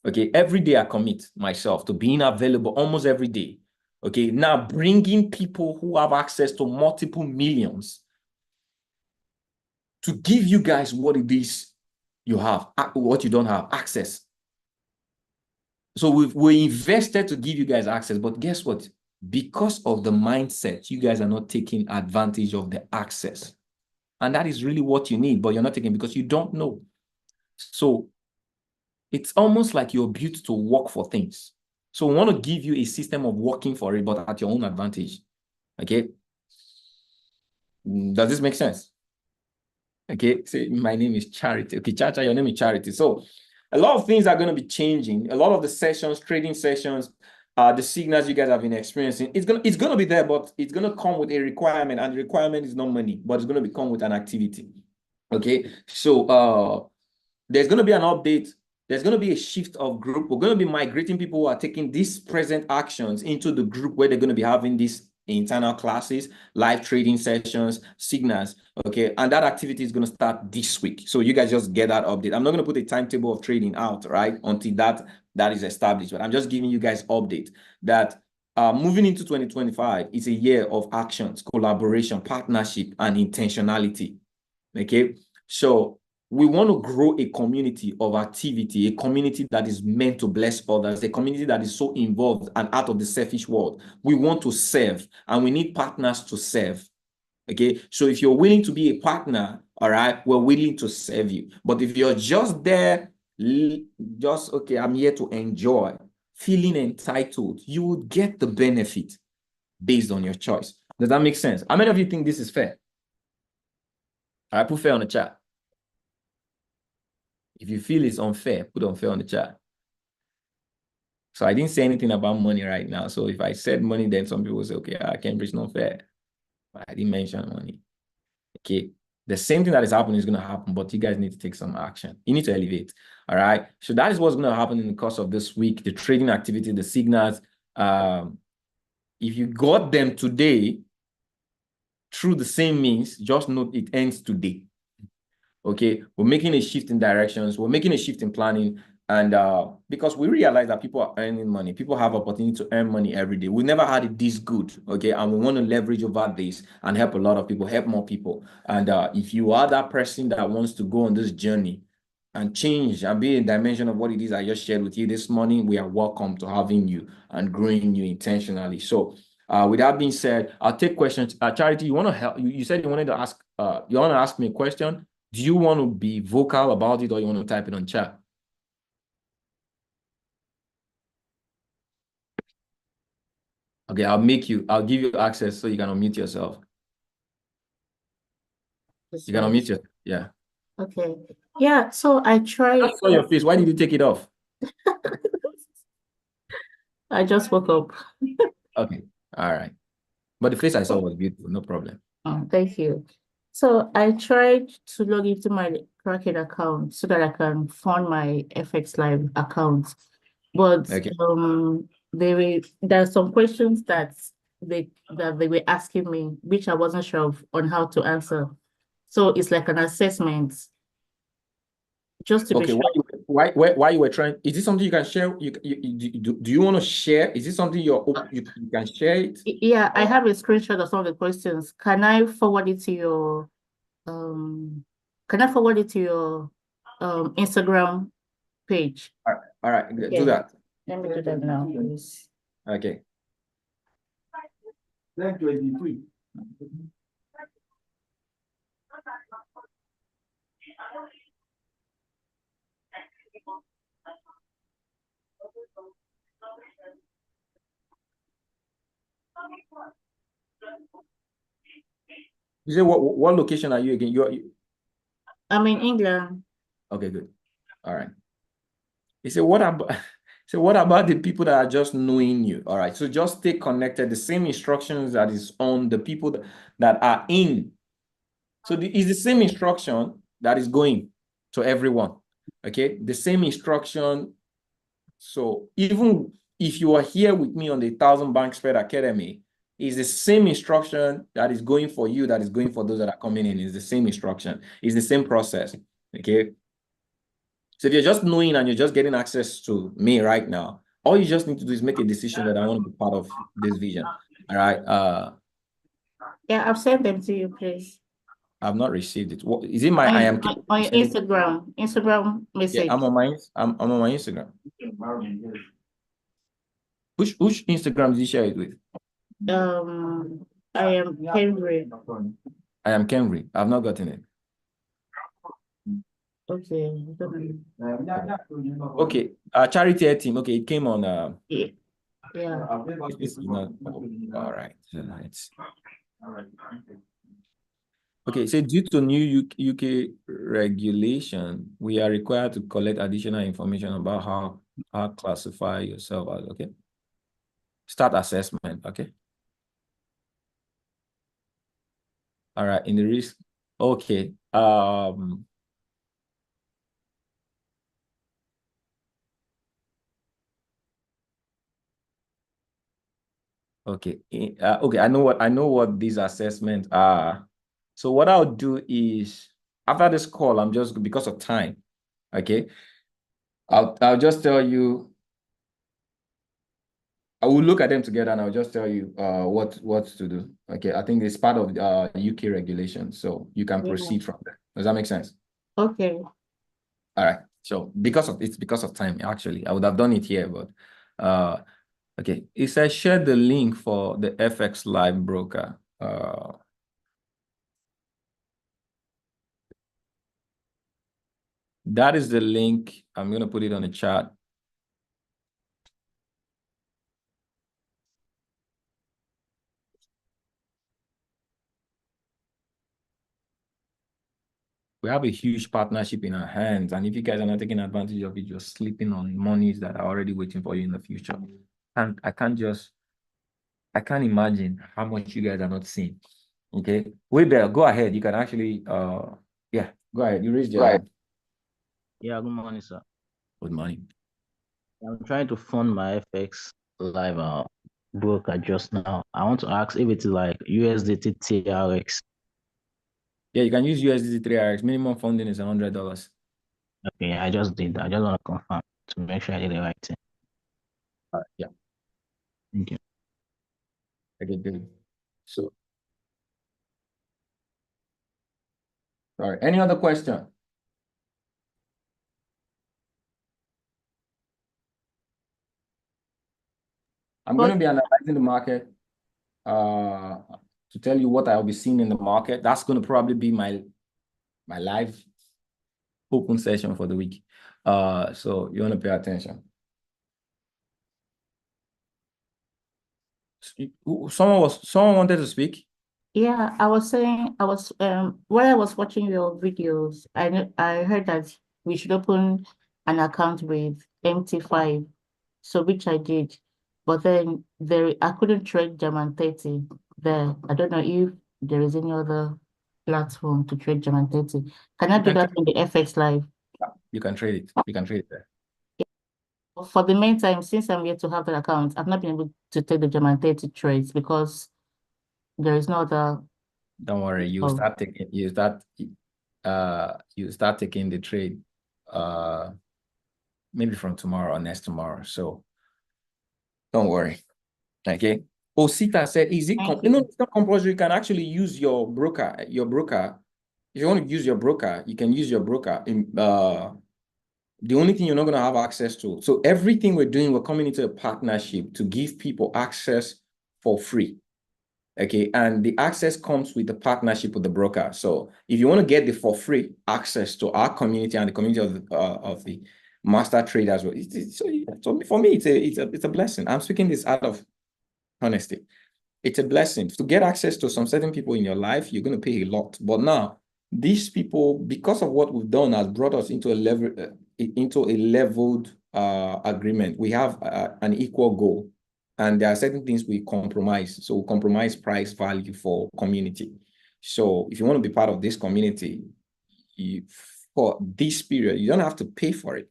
S1: Okay, every day I commit myself to being available almost every day. Okay, now bringing people who have access to multiple millions to give you guys what it is you have, what you don't have, access. So we're invested to give you guys access, but guess what? Because of the mindset, you guys are not taking advantage of the access. And that is really what you need, but you're not taking because you don't know. So it's almost like you're built to work for things. So we want to give you a system of working for it, but at your own advantage. Okay. Does this make sense? Okay. Say, my name is Charity. Okay, Chacha, your name is Charity. So a lot of things are going to be changing. A lot of the sessions, trading sessions, the signals you guys have been experiencing, it's gonna be there, but it's gonna come with a requirement, and the requirement is not money, but it's gonna come with an activity. Okay. So there's going to be an update. There's going to be a shift of group. We're going to be migrating people who are taking these present actions into the group where they're going to be having these internal classes, live trading sessions, signals. Okay. And that activity is going to start this week. So you guys just get that update. I'm not going to put a timetable of trading out, right, until that is established. But I'm just giving you guys update that moving into 2025 is a year of actions, collaboration, partnership, and intentionality. Okay. So we want to grow a community of activity, a community that is meant to bless others, a community that is so involved and out of the selfish world. We want to serve, and we need partners to serve. Okay, so if you're willing to be a partner, all right, we're willing to serve you. But if you're just there, just, okay, I'm here to enjoy, feeling entitled, you would get the benefit based on your choice. Does that make sense? How many of you think this is fair? All right, put fair on the chat. If you feel it's unfair, put unfair on the chat. So I didn't say anything about money right now. So if I said money, then some people will say, okay, Cambridge not fair. But I didn't mention money. Okay. The same thing that is happening is going to happen, but you guys need to take some action. You need to elevate. All right. So that is what's going to happen in the course of this week. The trading activity, the signals. If you got them today through the same means, just note it ends today. Okay, we're making a shift in directions, we're making a shift in planning, and because we realize that people are earning money, people have opportunity to earn money every day. We never had it this good, okay, and we want to leverage over this and help a lot of people, help more people. And if you are that person that wants to go on this journey and change and be in dimension of what it is I just shared with you this morning, we are welcome to having you and growing you intentionally. So with that being said, I'll take questions. Charity, you want to help? You said you wanted to ask, you want to ask me a question. Do you want to be vocal about it, or you want to type it on chat? Okay, I'll give you access so you can unmute yourself. You can unmute yourself. Yeah.
S2: Okay. Yeah, so I tried.
S1: I saw your face. Why did you take it off?
S2: I just woke up.
S1: Okay. All right. But the face I saw was beautiful. No problem.
S2: Oh, thank you. So I tried to log into my Kraken account so that I can fund my FX Live account. But
S1: Okay.
S2: there are some questions that they were asking me, which I wasn't sure of on how to answer. So it's like an assessment. Just to be
S1: Okay.
S2: sure.
S1: Why you were trying? Is this something you can share? Do you want to share? Is this something you can share it?
S2: Yeah, I have a screenshot of some of the questions. Can I forward it to your Instagram page?
S1: All right.
S2: Okay.
S1: Do that.
S2: Let me do that now, please.
S1: Okay. You say what location are you again?
S2: I'm in England.
S1: Okay, good. All right. He said, what about the people that are just knowing you? All right. So just stay connected. The same instructions that is on the people that are in. So it's the same instruction that is going to everyone. Okay. The same instruction So even if you are here with me on the 1000 Bank Spread Academy, it's the same instruction that is going for you, that is going for those that are coming in. It's the same instruction. It's the same process. Okay. So if you're just knowing and you're just getting access to me right now, all you just need to do is make a decision that I want to be part of this vision. All right.
S2: Yeah, I've sent them to you, please.
S1: I've not received it. What is it? My I am
S2: on your Instagram
S1: yeah,
S2: message.
S1: I'm on my Instagram. Which Instagram did you share it with?
S2: I am Henry.
S1: I am Kenry. I've not gotten it.
S2: Okay.
S1: Okay. Charity Aid Team. Okay, it came on
S2: Yeah. Yeah.
S1: it's not all right. It's okay. So due to new UK regulation, we are required to collect additional information about how classify yourself as okay. Start assessment. Okay. All right. In the risk. Okay. Okay. Okay. I know what these assessments are. So what I'll do is after this call, I'm just because of time. Okay. I'll just tell you. I will look at them together and I'll just tell you what to do. Okay. I think it's part of UK regulation, so you can proceed from there. Does that make sense?
S2: Okay.
S1: All right. So because of time, actually, I would have done it here, but okay. It says share the link for the FX Live broker. That is the link. I'm going to put it on the chat. We have a huge partnership in our hands. And if you guys are not taking advantage of it, you're sleeping on monies that are already waiting for you in the future. And I can't imagine how much you guys are not seeing. Okay. Weber, go ahead. You can actually, yeah, go ahead. You raised your hand.
S3: Yeah, good morning, sir.
S1: Good morning.
S3: I'm trying to fund my FX Live broker just now. I want to ask if it's like USDT TRX.
S1: Yeah, you can use USDT 3RX. Minimum funding is $100.
S3: Okay, I just did that. I just want to confirm to make sure I did the right thing.
S1: Yeah.
S3: Thank you.
S1: Okay, good. So, all right. Any other question? I'm going to be analyzing the market to tell you what I'll be seeing in the market. That's going to probably be my live open session for the week. So you want to pay attention. Someone wanted to speak.
S2: Yeah, I was saying while I was watching your videos, I heard that we should open an account with MT5, so which I did, but then I couldn't trade German 30 there. I don't know if there is any other platform to trade German 30. Can I do that in the FX Live?
S1: You can trade it. You can trade it there.
S2: For the meantime, since I'm yet to have the account, I've not been able to take the German 30 trades because there is no other.
S1: Don't worry, you start taking the trade maybe from tomorrow or next tomorrow. So don't worry. Okay. Osita said, is it it's not compulsory. You can actually use your broker. If you want to use your broker, you can use your broker. The only thing you're not going to have access to. So everything we're doing, we're coming into a partnership to give people access for free. Okay. And the access comes with the partnership with the broker. So if you want to get the for free access to our community and the community of the master traders, so for me, it's a blessing. I'm speaking this out of honesty. It's a blessing to get access to some certain people in your life. You're going to pay a lot, but now these people, because of what we've done, has brought us into a leveled agreement. We have an equal goal, and there are certain things we compromise. So we compromise price value for community. So if you want to be part of this community, for this period, you don't have to pay for it.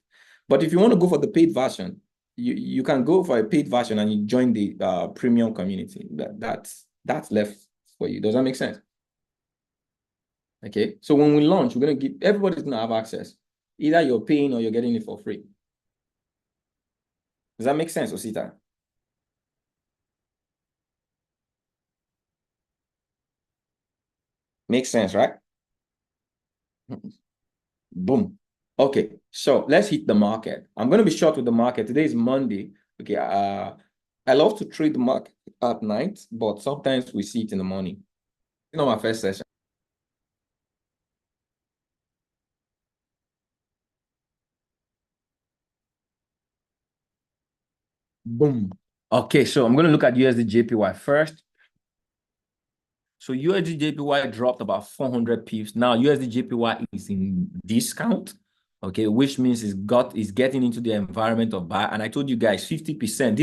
S1: But if you want to go for the paid version, you can go for a paid version and you join the premium community. That's left for you. Does that make sense? Okay, so when we launch, we're going to give everybody's going to have access. Either you're paying or you're getting it for free. Does that make sense, Osita? Makes sense, right? Boom. Okay, so let's hit the market. I'm going to be short with the market. Today is Monday. Okay, I love to trade the market at night, but sometimes we see it in the morning. It's not my first session. Boom. Okay, so I'm going to look at USD JPY first. So USD JPY dropped about 400 pips. Now USD JPY is in discount, okay, which means it's getting into the environment of buy. And I told you guys 50%.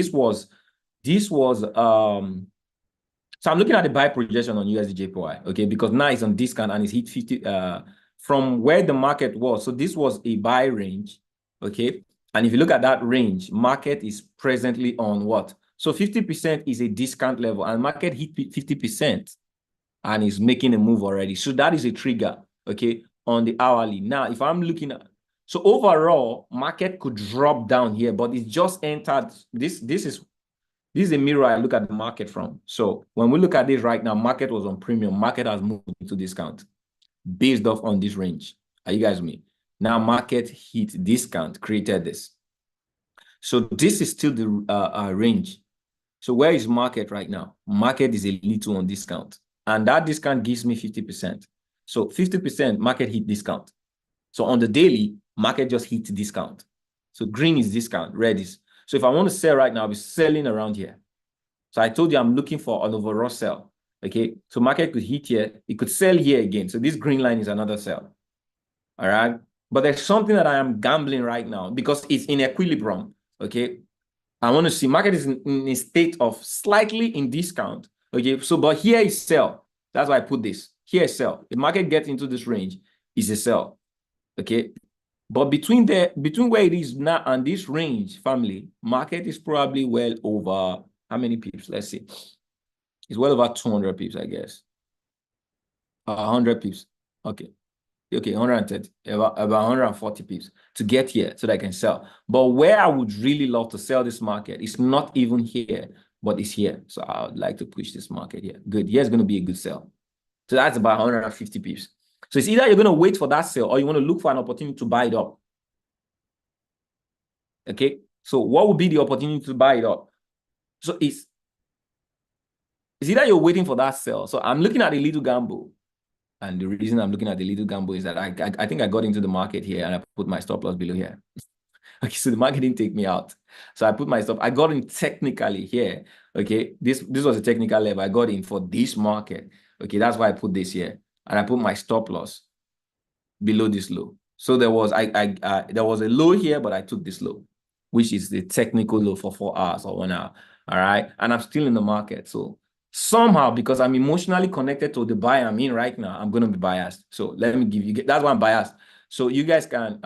S1: So I'm looking at the buy projection on USD JPY, okay, because now it's on discount and it's hit 50 from where the market was. So this was a buy range, okay, and if you look at that range, market is presently on what? So 50% is a discount level, and market hit 50%. And is making a move already. So that is a trigger, okay, on the hourly. Now, if I'm looking at, so overall, market could drop down here, but it's just entered. This is a mirror I look at the market from. So when we look at this right now, market was on premium. Market has moved to discount based off on this range. Are you guys with me? Now, market hit discount, created this. So this is still the range. So where is market right now? Market is a little on discount. And that discount gives me 50%. So 50% market hit discount. So on the daily, market just hit discount. So green is discount, red is. So if I want to sell right now, I'll be selling around here. So I told you I'm looking for an overall sell. Okay, so market could hit here. It could sell here again. So this green line is another sell. All right. But there's something that I am gambling right now because it's in equilibrium. Okay. I want to see market is in a state of slightly in discount. Okay, so but here is sell. That's why I put this. Here is sell. If market gets into this range, is a sell. Okay, but between where it is now and this range, family, market is probably well over how many pips? Let's see. It's well over 200 pips, I guess. 100 pips. Okay. Okay, 130, about 140 pips to get here so that I can sell. But where I would really love to sell this market is not even here, but it's here. So I would like to push this market here. Good. Here's going to be a good sell. So that's about 150 pips. So it's either you're going to wait for that sell or you want to look for an opportunity to buy it up. Okay. So what would be the opportunity to buy it up? So it's either you're waiting for that sell. So I'm looking at a little gamble. And the reason I'm looking at the little gamble is that I think I got into the market here and I put my stop loss below here. Okay, so the market didn't take me out. So I put my stop. I got in technically here. Okay, this was a technical level. I got in for this market. Okay, that's why I put this here. And I put my stop loss below this low. So there was there was a low here, but I took this low, which is the technical low for 4 hours or 1 hour. All right. And I'm still in the market. So somehow, because I'm emotionally connected to the buy I'm in right now, I'm going to be biased. So let me give you, that's why I'm biased. So you guys can,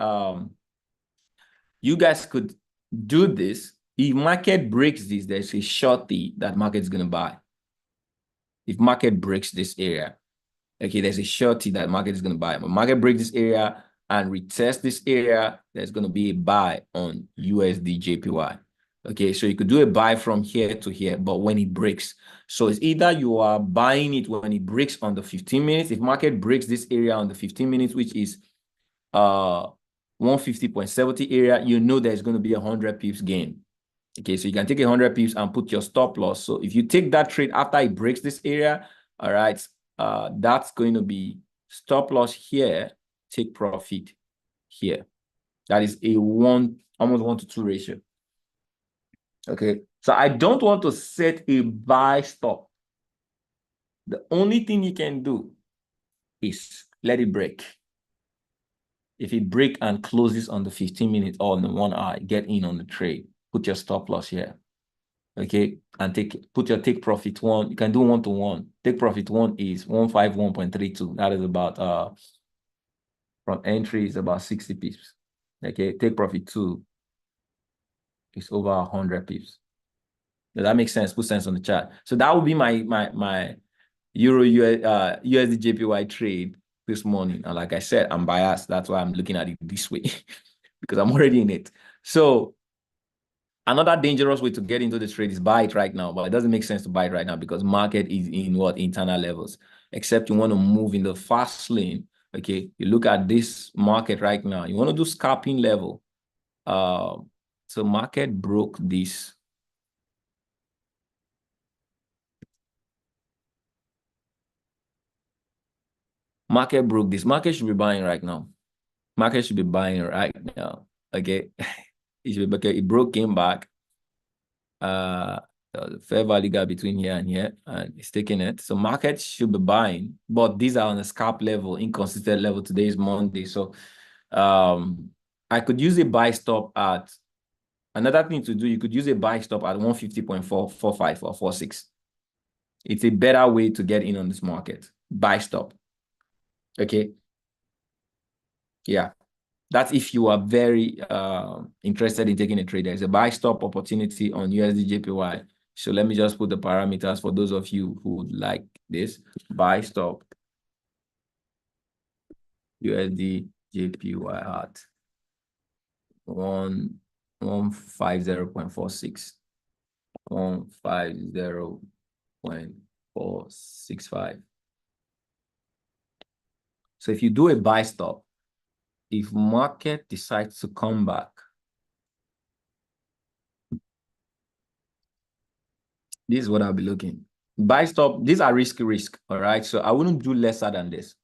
S1: you guys could do this. If market breaks this, there's a shorty that market is going to buy. If market breaks this area, okay, there's a shorty that market is going to buy. But market breaks this area and retest this area, there's going to be a buy on USD JPY. Okay, so you could do a buy from here to here, but when it breaks. So it's either you are buying it when it breaks on the 15 minutes. If market breaks this area on the 15 minutes, which is 150.70 area, you know there's going to be 100 pips gain. Okay, so you can take 100 pips and put your stop loss. So if you take that trade after it breaks this area, all right, that's going to be stop loss here, take profit here. That is a almost 1 to 2 ratio. Okay, so I don't want to set a buy stop. The only thing you can do is let it break. If it break and closes on the 15 minutes or on the 1 hour, get in on the trade. Put your stop loss here. Okay, and put your take profit one. You can do 1 to 1. Take profit one is 151.32. That is about from entry is about 60 pips. Okay, take profit two It's over 100 pips. Does that make sense? Put sense on the chat. So that would be my Euro USD JPY trade this morning. And like I said, I'm biased. That's why I'm looking at it this way because I'm already in it. So another dangerous way to get into the trade is buy it right now, but it doesn't make sense to buy it right now because market is in what? Internal levels. Except you want to move in the fast lane. Okay, you look at this market right now. You want to do scalping level. So market broke this. Market broke this. Market should be buying right now. Market should be buying right now. Okay. It should be okay. It broke, came back. The fair value gap between here and here, and it's taking it. So market should be buying, but these are on a scalp level, inconsistent level. Today is Monday. So I could use a buy stop at another thing to do. You could use a buy stop at 150.445 or 46. It's a better way to get in on this market. Buy stop. Okay. Yeah. That's if you are very interested in taking a trade. There's a buy stop opportunity on USD JPY. So let me just put the parameters for those of you who would like this. Buy stop USD JPY at 150.46. 150.465. So if you do a buy stop, if market decides to come back, this is what I'll be looking. Buy stop, these are risk, all right? So I wouldn't do lesser than this.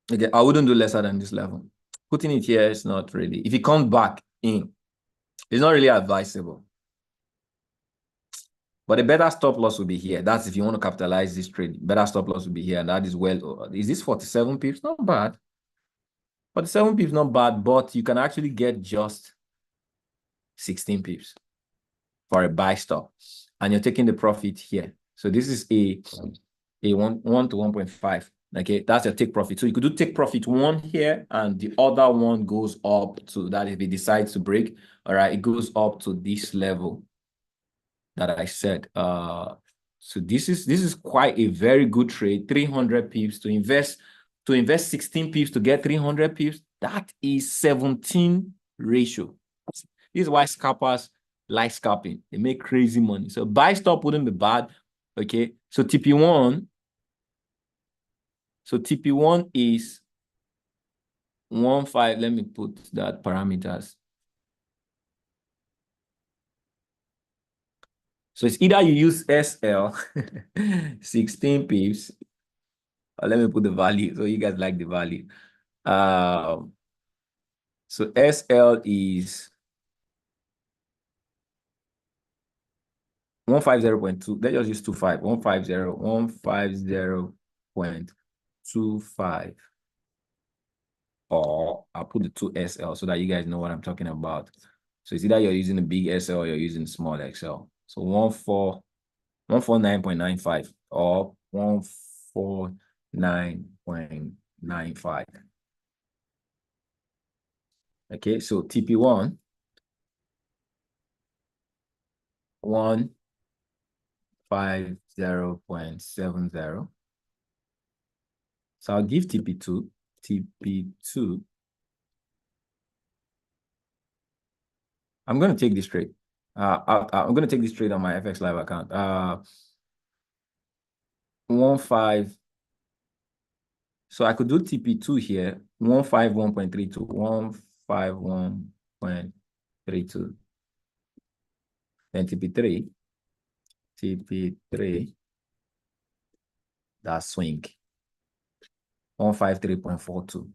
S1: Okay, I wouldn't do lesser than this level. Putting it here is not really, if it comes back in, it's not really advisable. But a better stop loss will be here. That's if you want to capitalize this trade. Better stop loss will be here. And that is well, is this 47 pips? Not bad. 47 pips, not bad, but you can actually get just 16 pips for a buy stop. And you're taking the profit here. So this is a 1 to 1.5. Okay, that's your take profit. So you could do take profit 1 here, and the other one goes up to that if it decides to break. All right, it goes up to this level that I said. So this is quite a very good trade. 300 pips to invest 16 pips to get 300 pips. That is 17 ratio. This is why scalpers like scalping. They make crazy money. So buy stop wouldn't be bad. Okay, so TP1. So TP1 is 1.5. Let me put that parameters. So it's either you use SL 16 pips, or let me put the value so you guys like the value. So SL is 150.2. Let's just use 25. 150.25. Or I'll put the 2SL so that you guys know what I'm talking about. So it's either you're using a big SL or you're using small XL. So 149.95 or 149.95. Okay, so TP1 150.70. So I'll give TP2. I'm going to take this trade. I'm going to take this trade on my FX Live account. 1.5. So I could do TP2 here. 151.32. 151.32. Then TP3. That's swing. 153.42.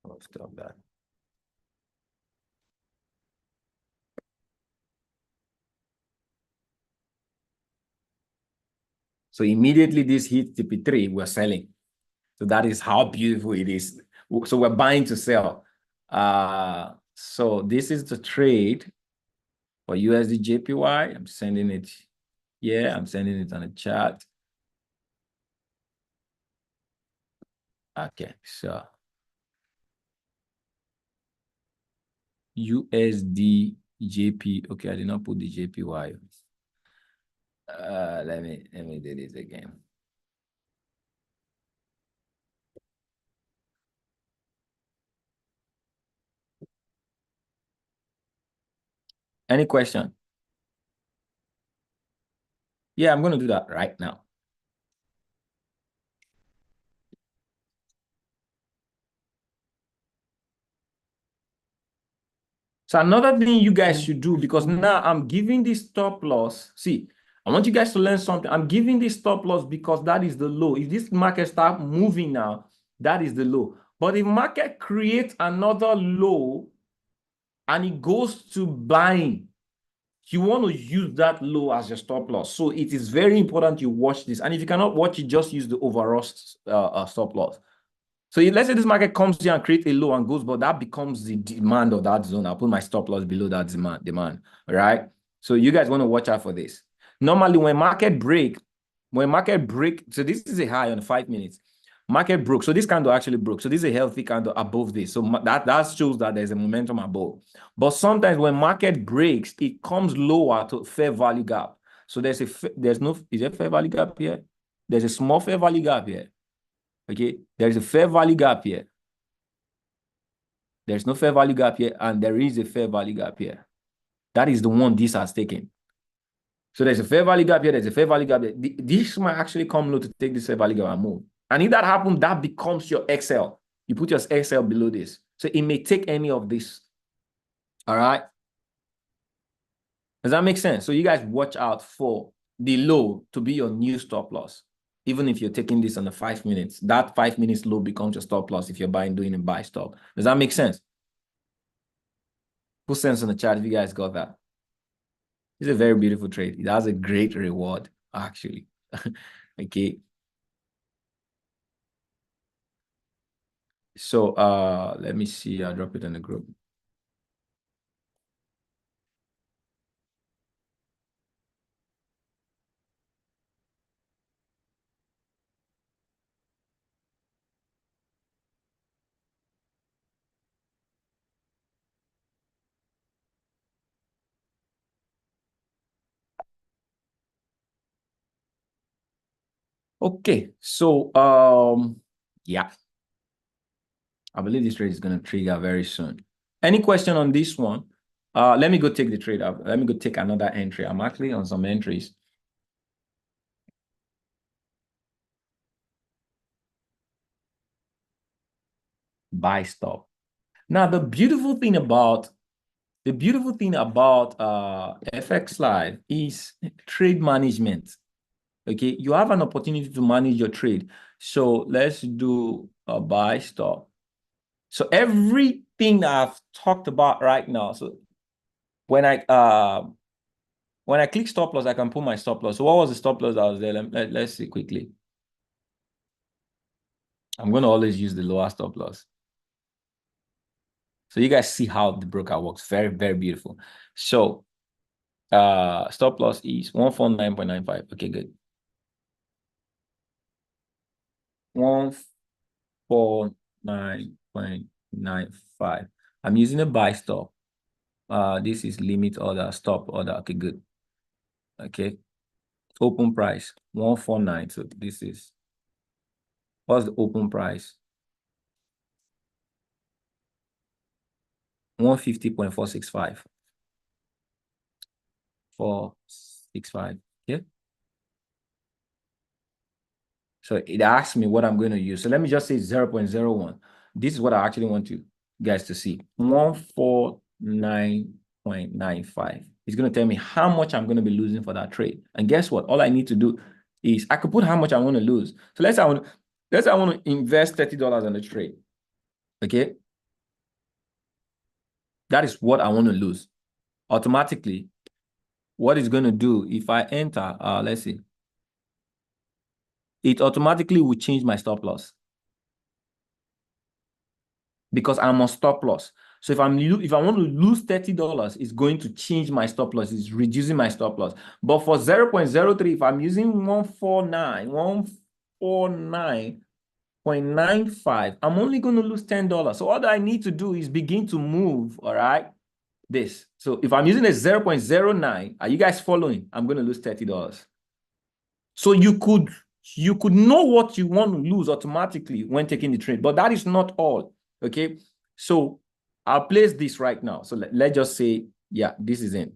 S1: I'll stop that. So immediately this hit TP3, we're selling. So that is how beautiful it is. So we're buying to sell. So this is the trade for USD JPY. I'm sending it here. I'm sending it on the chat. Okay, so USD JP. Okay, I did not put the JPY. Let me do this again. Any question? Yeah, I'm going to do that right now. So another thing you guys should do, because now I'm giving this stop loss. See, I want you guys to learn something. I'm giving this stop loss because that is the low. If this market start moving now, that is the low. But if market creates another low and it goes to buying, you want to use that low as your stop loss. So it is very important you watch this. And if you cannot watch it, just use the overall stop loss. So let's say this market comes here and creates a low and goes, but that becomes the demand of that zone. I'll put my stop loss below that demand, all right? So you guys want to watch out for this. Normally, when market break, so this is a high on 5 minutes. Market broke. So this candle actually broke. So this is a healthy candle above this. So that shows that there's a momentum above. But sometimes when market breaks, it comes lower to fair value gap. So is there fair value gap here? There's a small fair value gap here. Okay, there's a fair value gap here. There's no fair value gap here, and there is a fair value gap here. That is the one this has taken. So there's a fair value gap here, there's a fair value gap here. This might actually come low to take this fair value gap and move. And if that happens, that becomes your XL. You put your XL below this. So it may take any of this. All right. Does that make sense? So you guys watch out for the low to be your new stop loss. Even if you're taking this on the 5 minutes, that 5 minutes low becomes your stop loss if you're doing a buy stop. Does that make sense? Put sense in the chat if you guys got that. It's a very beautiful trade. It has a great reward, actually. Okay. So let me see. I'll drop it in the group. Okay, so yeah, I believe this trade is going to trigger very soon. Any question on this one? Let me go take the trade up. Let me go take another entry. I'm actually on some entries. Buy stop. Now the beautiful thing about FX Live is trade management. Okay, you have an opportunity to manage your trade. So let's do a buy stop. So everything that I've talked about right now. So when I click stop loss, I can put my stop loss. So what was the stop loss that was there? Let's see quickly. I'm going to always use the lower stop loss. So you guys see how the broker works. Very, very beautiful. So stop loss is 149.95. Okay, good. 149.95. I'm using a buy stop. This is limit order, stop order. Okay, good. Okay. Open price 149. So this is, what's the open price? 150.465. 465. Okay. So it asks me what I'm going to use. So let me just say 0.01. This is what I actually want you guys to see. 149.95. It's going to tell me how much I'm going to be losing for that trade. And guess what? All I need to do is I could put how much I want to lose. So let's say I want to invest $30 on the trade. Okay. That is what I want to lose. Automatically, what it's going to do if I enter, let's see, it automatically will change my stop loss because I'm on stop loss. So if I want to lose $30, it's going to change my stop loss. It's reducing my stop loss. But for 0.03, if I'm using 149.95, I'm only going to lose $10. So all that I need to do is begin to move, all right? this. So if I'm using a 0.09, are you guys following? I'm going to lose $30. So you could know what you want to lose automatically when taking the trade, but that is not all. Okay. So I'll place this right now. So let's just say, yeah, this is in.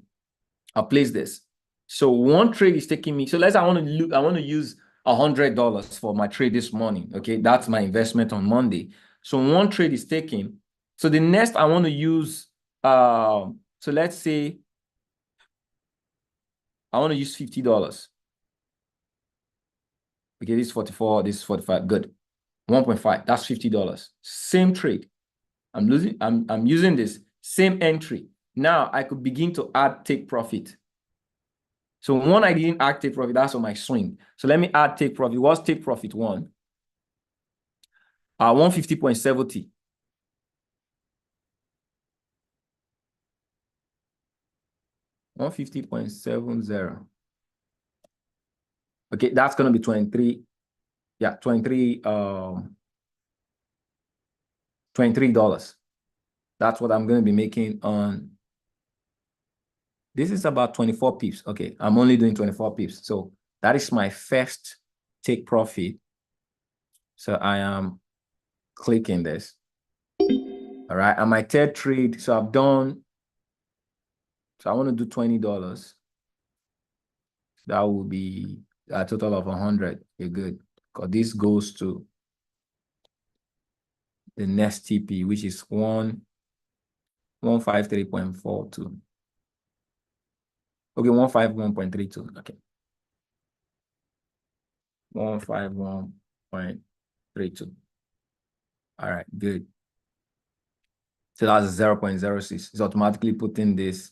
S1: I'll place this. So one trade is taking me. So let's say I want to use $100 for my trade this morning. Okay, that's my investment on Monday. So one trade is taking. So the next I want to use. So let's say I want to use $50. Okay, this is 44. This is 45. Good. 1.5. That's $50. Same trade. I'm using this same entry. Now I could begin to add take profit. So one, I didn't add take profit. That's on my swing. So let me add take profit. What's take profit one? 150.70. $150.70. Okay, that's gonna be 23. Yeah, $23. That's what I'm gonna be making on. This is about 24 pips. Okay, I'm only doing 24 pips. So that is my first take profit. So I am clicking this. All right, and my third trade. So I've done. So I want to do $20. That will be a total of 100. Okay, good. Because this goes to the next TP, which is 153.42. Okay, 151.32. Okay. 151.32. All right, good. So that's 0.06. It's automatically putting this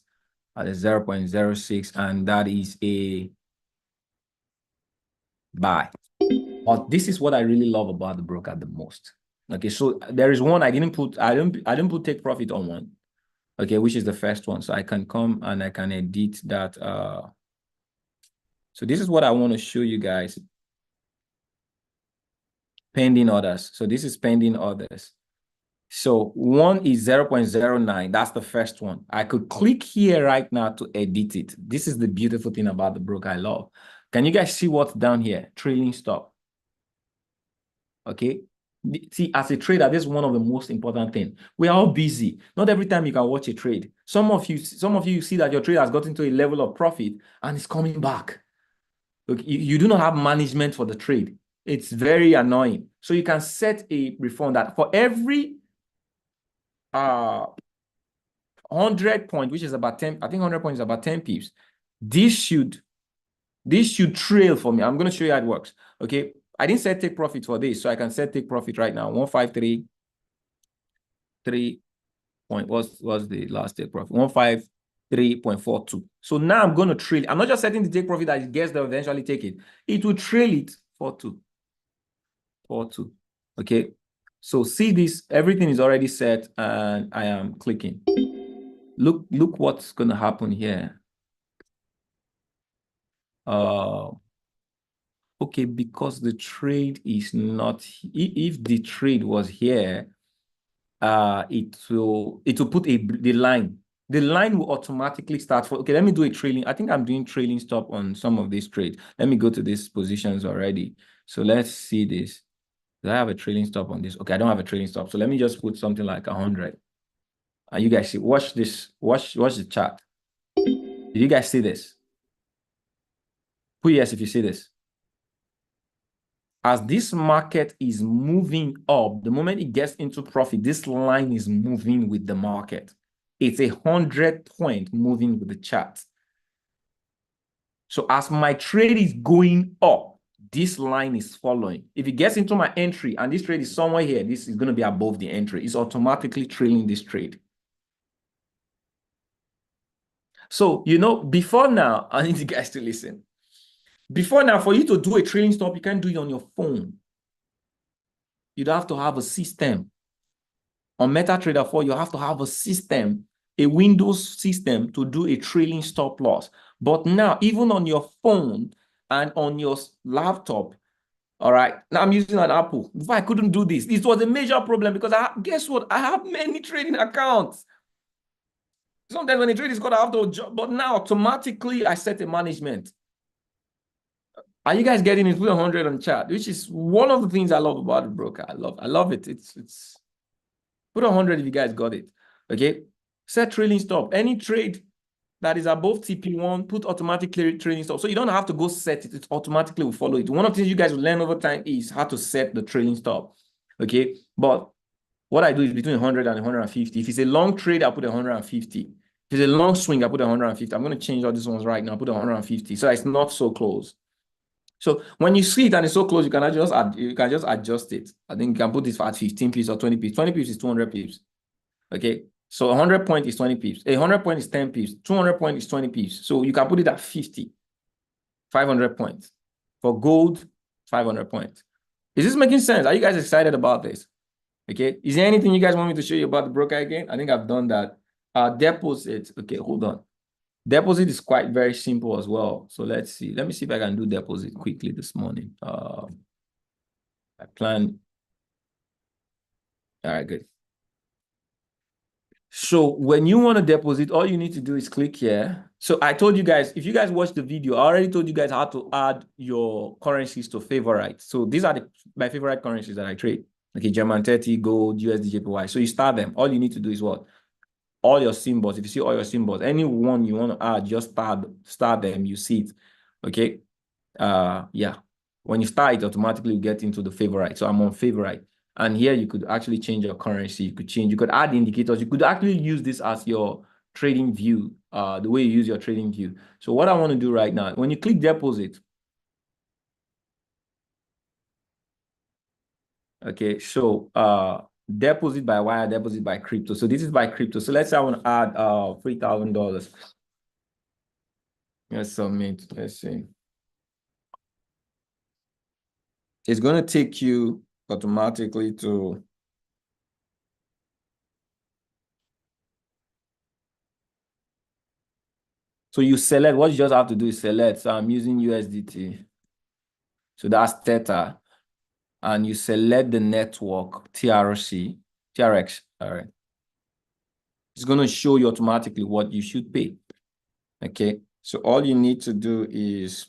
S1: at a 0.06, and that is a buy. But this is what I really love about the broker the most. Okay, so there is one I didn't put take profit on one. Okay, which is the first one. So I can come and I can edit that. So this is what I want to show you guys. Pending orders. So this is pending orders. So one is 0.09. That's the first one. I could click here right now to edit it. This is the beautiful thing about the broker I love. Can you guys see what's down here? Trailing stop. Okay. See, as a trader, this is one of the most important things. We're all busy. Not every time you can watch a trade. Some of you see that your trade has gotten to a level of profit and it's coming back. Look, you do not have management for the trade. It's very annoying. So you can set a refund that for every 100 point, which is about 10, I think 100 points is about 10 pips. This should trail for me. I'm going to show you how it works. Okay. I didn't set take profit for this, so I can set take profit right now. 153 point. What's the last take profit? 153.42. So now I'm going to trail. I'm not just setting the take profit that it gets there, eventually take it. It will trail it 42. Okay. So see this, everything is already set, and I am clicking. Look what's going to happen here. Okay, because the trade is not, if the trade was here, it will put the line. The line will automatically start for, okay, let me do a trailing. I think I'm doing trailing stop on some of these trades. Let me go to these positions already. So let's see this. Do I have a trailing stop on this? Okay, I don't have a trailing stop. So let me just put something like 100. And you guys see, watch this, watch the chart. Did you guys see this? Put yes if you see this. As this market is moving up, the moment it gets into profit, this line is moving with the market. It's 100 point moving with the chart. So as my trade is going up, this line is following. If it gets into my entry and this trade is somewhere here, this is going to be above the entry. It's automatically trailing this trade. So, before now, I need you guys to listen. Before now, for you to do a trailing stop, you can't do it on your phone. You'd have to have a system. On MetaTrader 4, you have to have a system, a Windows system to do a trailing stop loss. But now, even on your phone and on your laptop, all right, now I'm using an Apple. Before I couldn't do this. This was a major problem because guess what? I have many trading accounts. Sometimes when a trade is called, I have to adjust, but now automatically I set a management. Are you guys getting it? Put 100 on chat, which is one of the things I love about the broker. I love it. It's put 100 if you guys got it. Okay. Set trailing stop. Any trade that is above TP1, put automatic trailing stop. So you don't have to go set it. It automatically will follow it. One of the things you guys will learn over time is how to set the trailing stop. Okay. But what I do is between 100 and 150. If it's a long trade, I put 150. If it's a long swing, I put 150. I'm going to change all these ones right now. Put 150. So it's not so close. So when you see it and it's so close, you can just adjust it. I think you can put this at 15 pips or 20 pips. 20 pips is 200 pips. Okay. So 100 point is 20 pips. 100 point is 10 pips. 200 point is 20 pips. So you can put it at 50. 500 points. For gold, 500 points. Is this making sense? Are you guys excited about this? Okay. Is there anything you guys want me to show you about the broker again? I think I've done that. Deposit. Okay, hold on. Deposit is quite very simple as well. So let's see. Let me see if I can do deposit quickly this morning. I plan. All right, good. So when you want to deposit, all you need to do is click here. So I told you guys, if you guys watched the video, I already told you guys how to add your currencies to favorite. So these are my favorite currencies that I trade. Okay, German 30, gold, USD, JPY. So you start them. All you need to do is what? All your symbols. If you see all your symbols, any one you want to add, just start them. You see it. Okay. Yeah. When you start it, automatically you get into the favorite. So I'm on favorite. And here you could actually change your currency. You could add indicators. You could actually use this as your trading view, the way you use your trading view. So what I want to do right now, when you click deposit, okay, so deposit by wire, deposit by crypto. So this is by crypto. So let's say I want to add $3,000. Let's submit. Let's see. It's going to take you automatically to so you select. What you just have to do is select. So I'm using USDT. So that's Theta. And you select the network TRX. All right. It's going to show you automatically what you should pay. Okay. So all you need to do is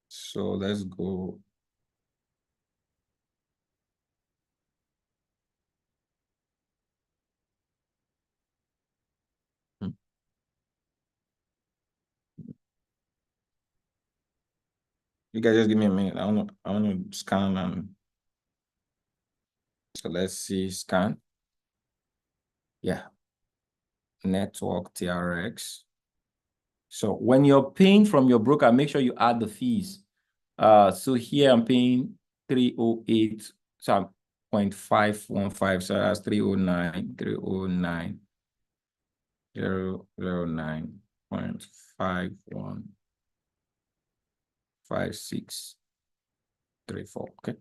S1: so let's go. You guys just give me a minute. I want to scan and so let's see scan. Yeah. Network TRX. So when you're paying from your broker, make sure you add the fees. So here I'm paying 308, so 0.515, so that's 309, 009.5634. Okay.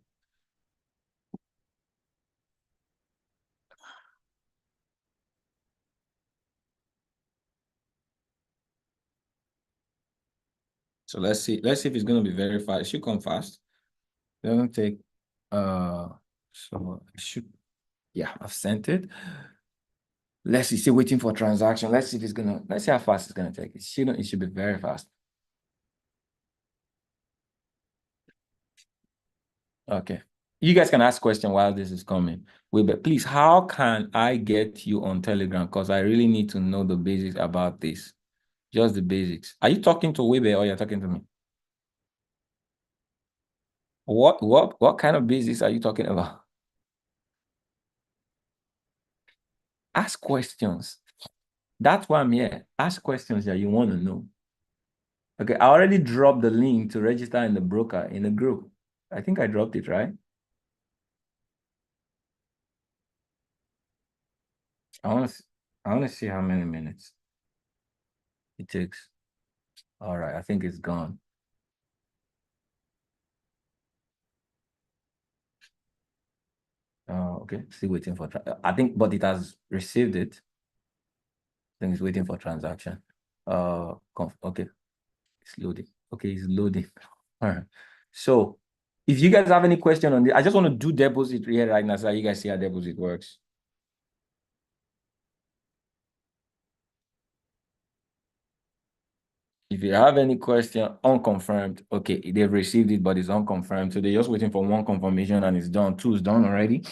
S1: So let's see if it's going to be very fast. It should come fast. It doesn't take, so it should, yeah, I've sent it. Let's see, still waiting for transaction. Let's see if it's gonna, let's see how fast it's gonna take. It should be very fast. Okay. You guys can ask question while this is coming. Weber, please, how can I get you on Telegram? Because I really need to know the basics about this. Just the basics. Are you talking to Weber or you're talking to me? What kind of basics are you talking about? Ask questions. That's why I'm here. Ask questions that you want to know. Okay, I already dropped the link to register in the broker in the group. I think I dropped it, right? I want to see how many minutes it takes. All right, I think it's gone. Okay, still waiting for, I think, but it has received it. I think it's waiting for transaction. Okay, it's loading. Okay, it's loading. All right. So If you guys have any question on this, I just want to do deposit here right now so that you guys see how deposit works. If you have any question, unconfirmed, okay, they've received it, but it's unconfirmed. So they're just waiting for one confirmation and it's done. Two is done already.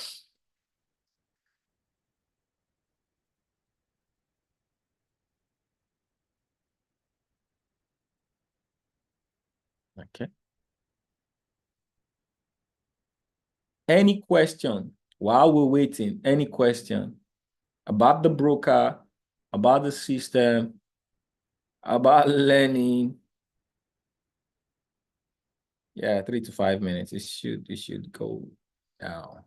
S1: Okay. Any question while we're waiting? Any question about the broker, about the system, about learning? Yeah, 3 to 5 minutes. It should go down.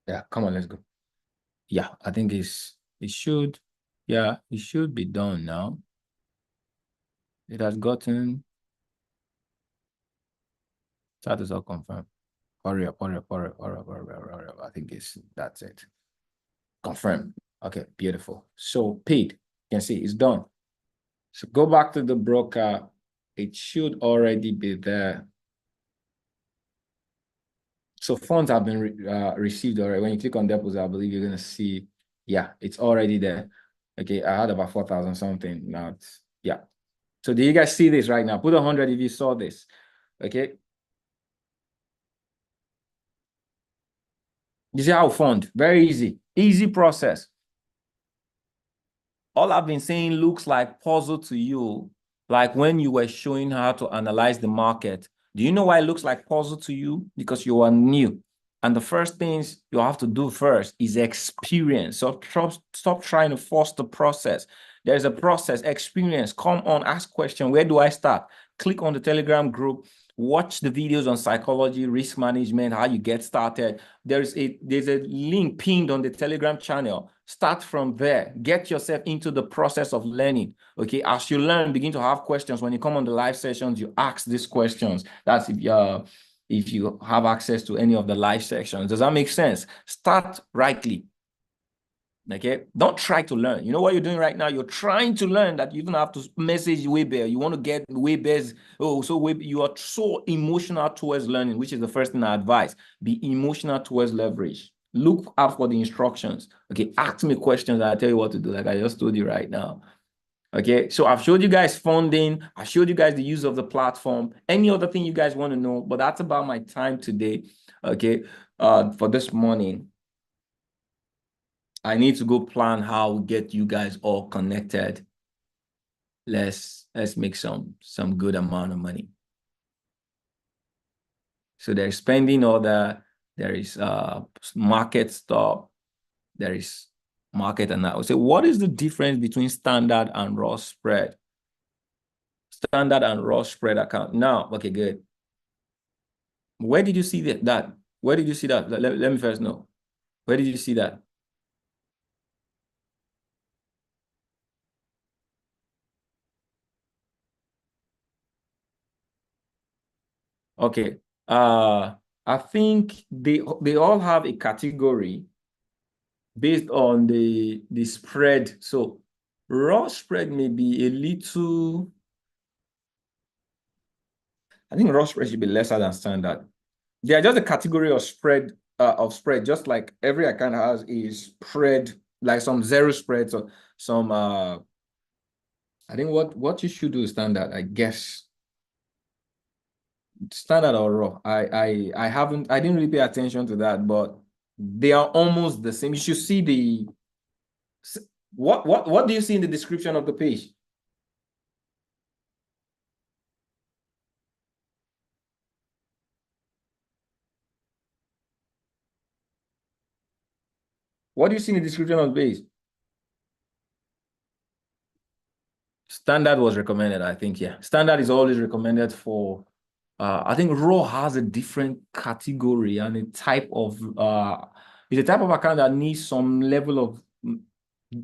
S1: Yeah, come on, let's go. Yeah, I think it should be done now. It has gotten status all confirmed. Hurry up. I think that's it. Confirm. Okay, beautiful. So paid. You can see it's done. So go back to the broker. It should already be there. So funds have been received already. When you click on deposit, I believe you're going to see, yeah, it's already there. Okay, I had about 4,000 something. Now it's, yeah. So do you guys see this right now? Put 100 if you saw this. Okay. You see how fund? Very easy. Easy process. All I've been saying looks like puzzle to you, like when you were showing how to analyze the market. Do you know why it looks like puzzle to you? Because you are new. And the first things you have to do first is experience. So stop trying to force the process. There's a process, experience. Come on, ask question. Where do I start? Click on the Telegram group. Watch the videos on psychology, risk management, how you get started. There's a link pinned on the Telegram channel. Start from there. Get yourself into the process of learning. Okay, as you learn, begin to have questions. When you come on the live sessions, you ask these questions. That's if you have access to any of the live sections. Does that make sense? Start rightly. Okay, don't try to learn. You know what you're doing right now? You're trying to learn that you even have to message Weber. You want to get Weber's. Oh, so you are so emotional towards learning, which is the first thing I advise. Be emotional towards leverage. Look out for the instructions. Okay, ask me questions and I'll tell you what to do, like I just told you right now. Okay, so I've showed you guys funding. I showed you guys the use of the platform. Any other thing you guys want to know, but that's about my time today. Okay, for this morning. I need to go plan how we get you guys all connected. Let's make some good amount of money. So there's spending order, there is market stop, there is market analysis. So what is the difference between standard and raw spread? Standard and raw spread account. Now, okay, good. Where did you see that? Where did you see that? Let me first know. Where did you see that? Okay. I think they all have a category based on the spread. So raw spread may be a little, I think raw spread should be lesser than standard. They are just a category of spread, just like every account has a spread, like some zero spreads or some I think what you should do is standard, I guess. Standard or raw. I didn't really pay attention to that, but they are almost the same. You should see the what do you see in the description of the page? What do you see in the description of the page? Standard was recommended, I think. Yeah, standard is always recommended for I think Raw has a different category and a type of it's a type of account that needs some level of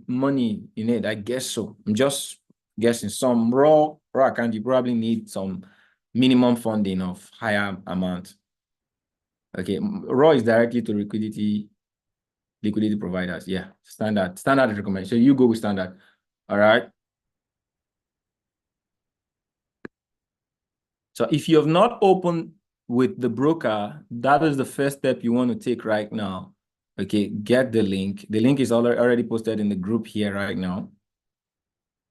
S1: money in it. I guess so. I'm just guessing. Some raw account, you probably need some minimum funding of higher amount. Okay, Raw is directly to liquidity providers. Yeah, standard is recommended. So you go with standard. All right. So if you have not opened with the broker, that is the first step you want to take right now. Okay, get the link. The link is already posted in the group here right now.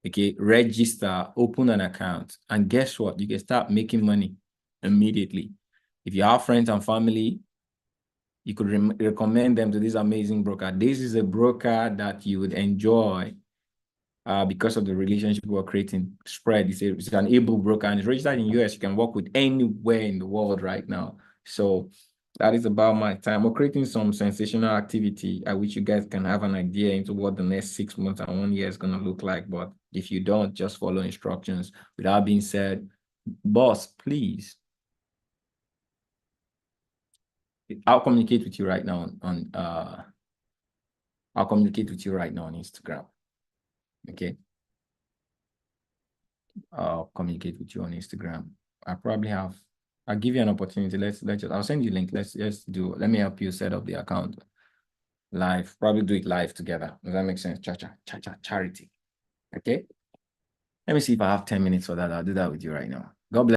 S1: Okay, register, open an account, and guess what? You can start making money immediately. If you have friends and family, you could recommend them to this amazing broker. This is a broker that you would enjoy because of the relationship we're creating. Spread it's an able broker and it's registered in US. You can work with anywhere in the world right now. So that is about my time. We're creating some sensational activity at which you guys can have an idea into what the next 6 months and 1 year is going to look like. But if you don't, just follow instructions. With that being said, boss, please. I'll communicate with you right now on I'll communicate with you right now on Instagram. Okay. I'll communicate with you on Instagram. I'll give you an opportunity. I'll send you a link. Let me help you set up the account live. Probably do it live together. Does that make sense? Charity. Okay. Let me see if I have 10 minutes for that. I'll do that with you right now. God bless.